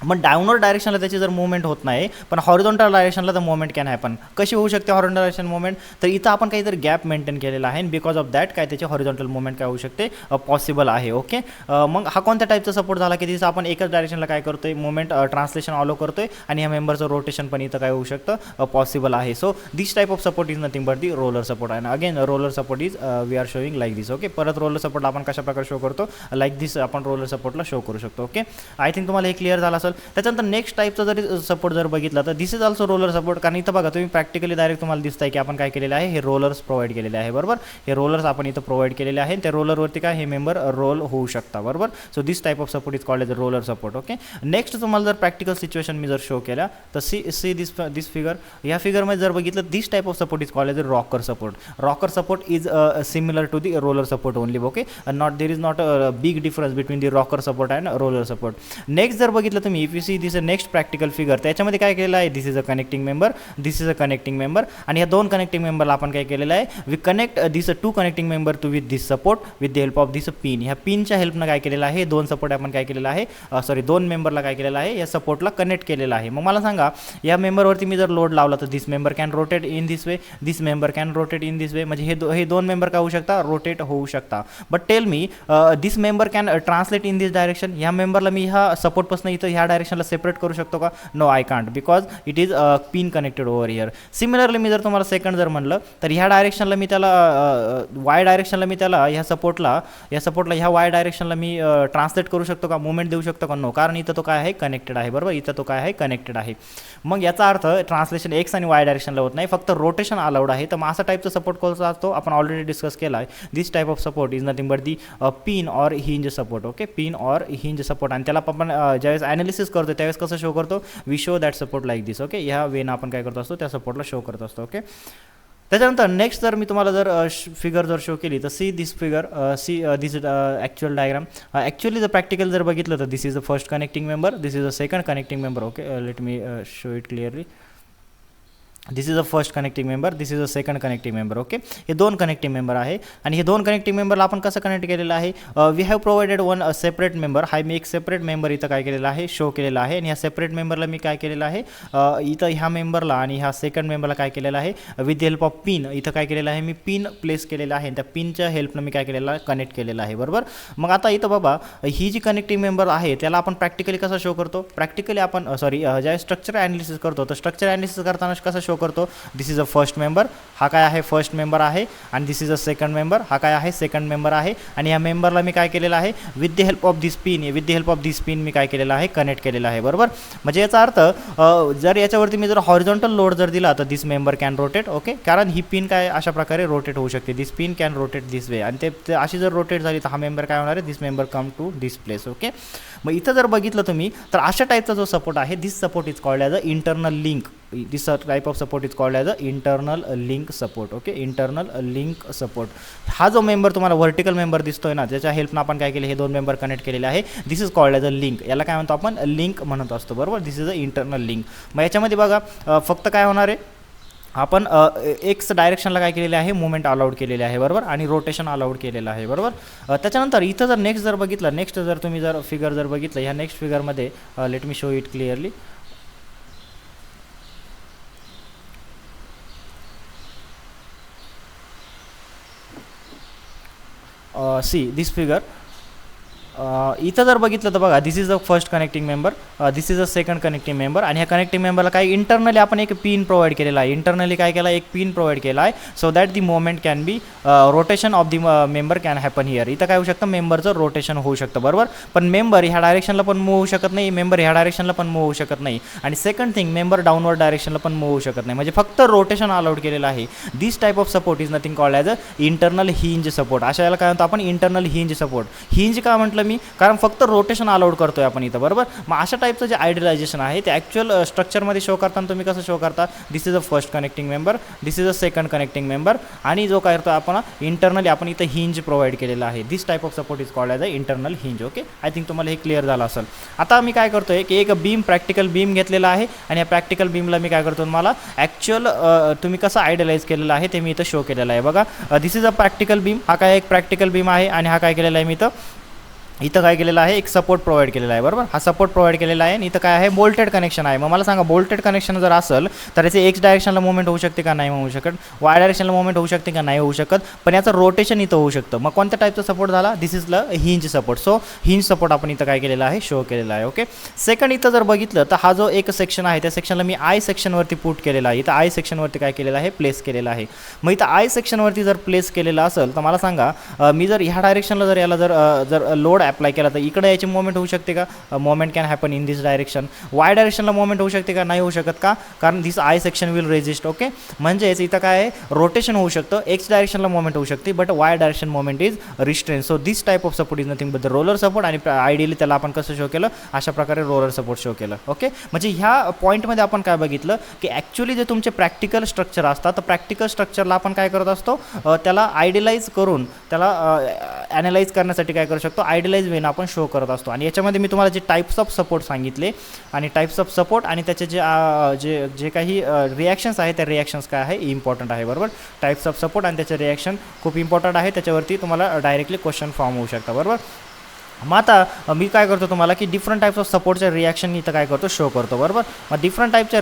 मग डाऊनवर्ड डायरेक्शनला त्याची जर मुवमेंट होत नाही, पण हॉरिझॉन्टल डायरेक्शनला तर मुवमेंट कॅन हॅपन. कशी होऊ शकते हॉरिझॉन्टल डायरेक्शन मुवमेंट? तर इथं आपण काहीतरी गॅप मेंटेन केलेला आहे आणि बिकॉज ऑफ दॅट काय त्याची हॉरिझॉन्टल मुवमेंट काय होऊ शकते, पॉसिबल आहे. ओके, मग हा कोणत्या टाईपचा सपोर्ट झाला की तिथं आपण एकच डायरेक्शनला काय करतोय, मुवमेंट ट्रान्सलेशन ऑलो करतोय आणि ह्या मेंबरचं रोटेशन पण इथं काय होऊ शकतं, पॉसिबल आहे. So this type of support is nothing but the roller support. आणि again roller support is we are showing like this. Okay, परत रोलर सपोर्टला आपण कशा प्रकारे शो करतो, लाईक दिस आपण रोलर सपोर्टला शो करू शकतो. ओके, आय थिंक तुम्हाला हे क्लिअर झालं असेल. त्याच्यानंतर नेक्स्ट टाईपचा जरी सपोर्ट जर बघितला तर this is also roller support. कारण इथं बघा तुम्ही प्रॅक्टिकली डायरेक्ट तुम्हाला दिसत आहे की आपण काय केलेलं आहे, हे रोलर्स प्रोव्हाइड केलेले आहे, बरोबर. हे रोलर्स आपण इथं प्रोव्हाइड केलेले आहे. त्या रोलरवरती काय हे मेंबर रोल होऊ शकता, बरोबर. So this type of support is called as roller support. Okay, next तुम्हाला जर प्रॅक्टिकल सिच्युएशन मी जर शो केला तर सी दिस फिगर. या फिगरमध्ये जर बघितलं this type of support is called as rocker support. Rocker support is similar to the roller support only. Okay, not there is not a big difference between the rocker support and roller support. Next जर बघितलं तुम्ही, if you see this next practical figure, त्याच्यामध्ये काय केलेलं आहे, this is a connecting member, this is a connecting member. आणि या दोन कनेक्टिंग मेंबरला आपण काय केलेलं आहे, we connect this to connecting member to with this support with the help of this pin. ह्या पिनच्या हेल्पनं काय केलेलं आहे, दोन सपोर्ट आपण काय केलेलं आहे, दोन मेंबरला काय केलेलं आहे, या सपोर्टला कनेक्ट केलेलं आहे. मग मला सांगा या मेंबरवरती मी जर लोड लावला तर this member can rotate in this way, this member can rotate in this way. म्हणजे हे दोन मेंबर काय होऊ शकता, रोटेट होऊ शकता. But tell me this member can translate in this direction. ह्या मेंबरला मी ह्या सपोर्टपासून इथं ह्या डायरेक्शनला सेपरेट करू शकतो का? No, I can't, because it is pin connected over here. Similarly मी जर तुम्हाला सेकंड जर म्हणलं तर ह्या डायरेक्शनला मी त्याला वाय डायरेक्शनला मी त्याला ह्या सपोर्टला ह्या वाय डायरेक्शनला मी ट्रान्सलेट करू शकतो का, मुवमेंट देऊ शकतो का? नो, कारण इथं तो काय आहे, कनेक्टेड आहे, बरोबर. इथं तो काय आहे, कनेक्टेड आहे. मग याचा अर्थ ट्रान्सलेशन एक्स आणि वाय डायरेक्शनला होत नाही, फक्त रोटेशन अलाउड आहे. तर मग असा टाईपचा सपोर्ट कोणता असतो, आपण ऑलरेडी डिस्कस केला आहे. This type of support is nothing but the pin or hinge support. Okay, pin or hinge support. आणि त्याला आपण ज्यावेळेस ॲनालिसिस करतो त्यावेळेस कसं शो करतो, we show that support like this. Okay, ह्या वेनं आपण काय करतो असतो, त्या सपोर्टला शो करत असतो. ओके, त्याच्यानंतर नेक्स्ट जर मी तुम्हाला जर फिगर जर शो केली तर see this figure, this is actual diagram. Actually जर प्रॅक्टिकल जर बघितलं तर this is the first connecting member, this is the second connecting member. Okay, let me show it clearly. This is a first connecting member, this is a second connecting member. Okay, हे दोन connecting member आहे आणि हे दोन connecting मेंबरला आपण कसं connect केलेलं आहे, we have provided one separate member. हा मी एक सेपरेट मेंबर इथं काय केलेला आहे, शो केलेला आहे. आणि ह्या सेपरेट मेंबरला मी काय केलेलं आहे, इथं ह्या मेंबरला आणि ह्या सेकंड मेंबरला काय केलेलं आहे, with the help of pin इथं काय केलेलं आहे, मी पिन प्लेस केलेलं आहे. त्या पिनच्या हेल्पनं मी काय केलेलं आहे, कनेक्ट केलेलं आहे, बरोबर. मग आता इथं बाबा ही जी कनेक्टिंग मेंबर आहे त्याला आपण प्रॅक्टिकली कसं शो करतो, प्रॅक्टिकली आपण ज्या स्ट्रक्चर ॲनालिसिस करतो तर स्ट्रक्चर ॲनालिसिस करताना कसं शो करतो, दिस इज अ फर्स्ट मेंबर, हा काय आहे, फर्स्ट मेंबर आहे. आणि this is a second member, हा काय आहे, सेकंड मेंबर आहे. आणि ह्या मेंबरला मी काय केलेलं आहे, with the help of this pin, मी काय केलेलं आहे, कनेक्ट केलेलं आहे, बरोबर. म्हणजे याचा अर्थ जर याच्यावरती मी जर हॉरिझॉन्टल लोड जर दिला तर this member can rotate. Okay, कारण ही पिन काय अशा प्रकारे रोटेट होऊ शकते, this pin can rotate this way. आणि ते अशी जर रोटेट झाली तर हा मेंबर काय होणार आहे, this member come to this place. Okay, मग इथं जर बघितलं तुम्ही तर अशा टाईपचा जो सपोर्ट आहे, this support is called as a internal link. This type of support is called as a internal link support. Okay, internal link support. हा जो मेंबर तुम्हाला व्हर्टिकल मेंबर दिसतोय ना, ज्याच्या हेल्पनं आपण काय केले, हे दोन मेंबर कनेक्ट केलेले आहे, this is called as a link. याला काय म्हणतो आपण, लिंक म्हणत असतो, बरोबर. This is a internal link. मग याच्यामध्ये बघा फक्त काय होणार आहे, आपण एक्स डायरेक्शनला काय केलेले आहे, मुवमेंट अलाउड केलेले आहे, बरोबर, आणि रोटेशन अलाउड केलेलं आहे, बरोबर. त्याच्यानंतर इथं जर नेक्स्ट जर बघितलं, नेक्स्ट जर तुम्ही जर फिगर जर बघितलं, ह्या नेक्स्ट फिगरमध्ये let me show it clearly. See this figure, इथं जर बघितलं तर बघा, this is the first connecting member, this is a second connecting member, आणि ह्या कनेक्टिंग मेंबरला काय इंटरनली आपण एक पिन प्रोव्हाइड केलेला आहे. इंटरनली काय केला, एक पिन प्रोव्हाइड केला आहे, so that the moment can be rotation of the member can happen here. इथं काय होऊ शकतं, मेंबरचं रोटेशन होऊ शकतं, बरोबर. पण मेंबर ह्या डायरेक्शनला पण मूव्ह होऊ शकत नाही, मेंबर ह्या डायरेक्शनला पण मूव्ह होऊ शकत नाही, आणि सेकंड थिंग, मेंबर डाऊनवर्ड डायरेक्शनला पण मूव्ह होऊ शकत नाही, म्हणजे फक्त रोटेशन अलाउड केलेलं आहे. This type of support is nothing called as a internal hinge support. अशा याला काय म्हणतो आपण, इंटरनल हिंज सपोर्ट. हिंज का म्हटलं मी, कारण फक्त रोटेशन अलाउड करतोय आपण इथं, बरोबर. मग अशा टाईपचं जे आयडियलायझेशन आहे ते ॲक्च्युअल स्ट्रक्चरमध्ये शो करताना तुम्ही कसं शो करता, this is a first connecting member, this is a second connecting member, आणि जो काय करतो आपण इंटरनली आपण इथं हिंज प्रोव्हाइड केलेला आहे. This type of support is called as a internal hinge. Okay, I think तुम्हाला हे क्लिअर झालं असेल. आता मी काय करतोय की एक बीम, प्रॅक्टिकल बीम घेतलेला आहे, आणि या प्रॅक्टिकल बीमला मी काय करतो, मला ॲक्च्युअल तुम्ही कसं आयडियलाइज केलेलं आहे ते मी इथं शो केलेलं आहे. बघा, this is a practical beam, हा काय एक प्रॅक्टिकल बीम आहे, आणि हा काय केलेला आहे मी इथं काय केलेलं आहे, एक सपोर्ट प्रोव्हाइड केलेला आहे, बरोबर. हा सपोर्ट प्रोव्हाइड केलेला आहे, आणि इथं काय आहे, बोल्टेड कनेक्शन आहे. मग मला सांगा, बोल्टेड कनेक्शन जर असेल तर याचे एक्स डायरेक्शनला मुवमेंट होऊ शकते का, नाही होऊ शकत. वाय डायरेक्शनला मुवमेंट होऊ शकते का, नाही होऊ शकत. पण याचं रोटेशन इथं होऊ शकतं. मग कोणत्या टाईपचा सपोर्ट झाला, this is the hinge support. So hinge support आपण इथं काय केलेला आहे, शो केलेला आहे. ओके, सेकंड इथं जर बघितलं तर हा जो एक सेक्शन आहे, त्या सेक्शनला मी आय सेक्शनवरती पुट केलेला आहे. इथं आय सेक्शनवरती काय केलेलं आहे, प्लेस केलेलं आहे. मग इथं आय सेक्शनवरती जर प्लेस केलेलं असेल तर मला सांगा, मी जर ह्या डायरेक्शनला जर याला जर लोड अप्लाय केला तर इकडे याची मोमेंट होऊ शकते का, moment can happen in this direction. Y डायरेक्शनला मोमेंट होऊ शकते का, नाही होऊ शकत. का, कारण this I section will resist. Okay, म्हणजेच इथं काय आहे, रोटेशन होऊ शकतं, एक्स डायरेक्शनला मोमेंट होऊ शकते, but Y direction moment is restrain. So this type of support is nothing but the roller support, आणि आयडियली त्याला आपण कसं शो केलं, अशा प्रकारे रोलर सपोर्ट शो केलं. ओके, म्हणजे ह्या पॉईंटमध्ये आपण काय बघितलं की ॲक्च्युली जे तुमचे प्रॅक्टिकल स्ट्रक्चर असतात, तर प्रॅक्टिकल स्ट्रक्चरला आपण काय करत असतो, त्याला आयडियलाइज करून त्याला ॲनालाइज करण्यासाठी काय करू शकतो, आयडियलाइज वेन आपण शो करत असतो. आणि याच्यामध्ये मी तुम्हाला जे टाईप्स ऑफ सपोर्ट सांगितले, आणि टाईप्स ऑफ सपोर्ट आणि त्याचे जे काही रिॲक्शन्स आहेत, त्या रिॲक्शन्स काय आहे, इम्पॉर्टंट आहे, बरोबर. टाईप्स ऑफ सपोर्ट आणि त्याचे रिॲक्शन खूप इम्पॉर्टंट आहे, त्याच्यावरती तुम्हाला डायरेक्टली क्वेश्चन फॉर्म होऊ शकता, बरोबर. मग आता मी काय करतो तुम्हाला की डिफरंट टाईप्स ऑफ सपोर्टच्या रिॲक्शन इथं काय करतो, शो करतो, बरोबर. मग डिफरंट टाईपच्या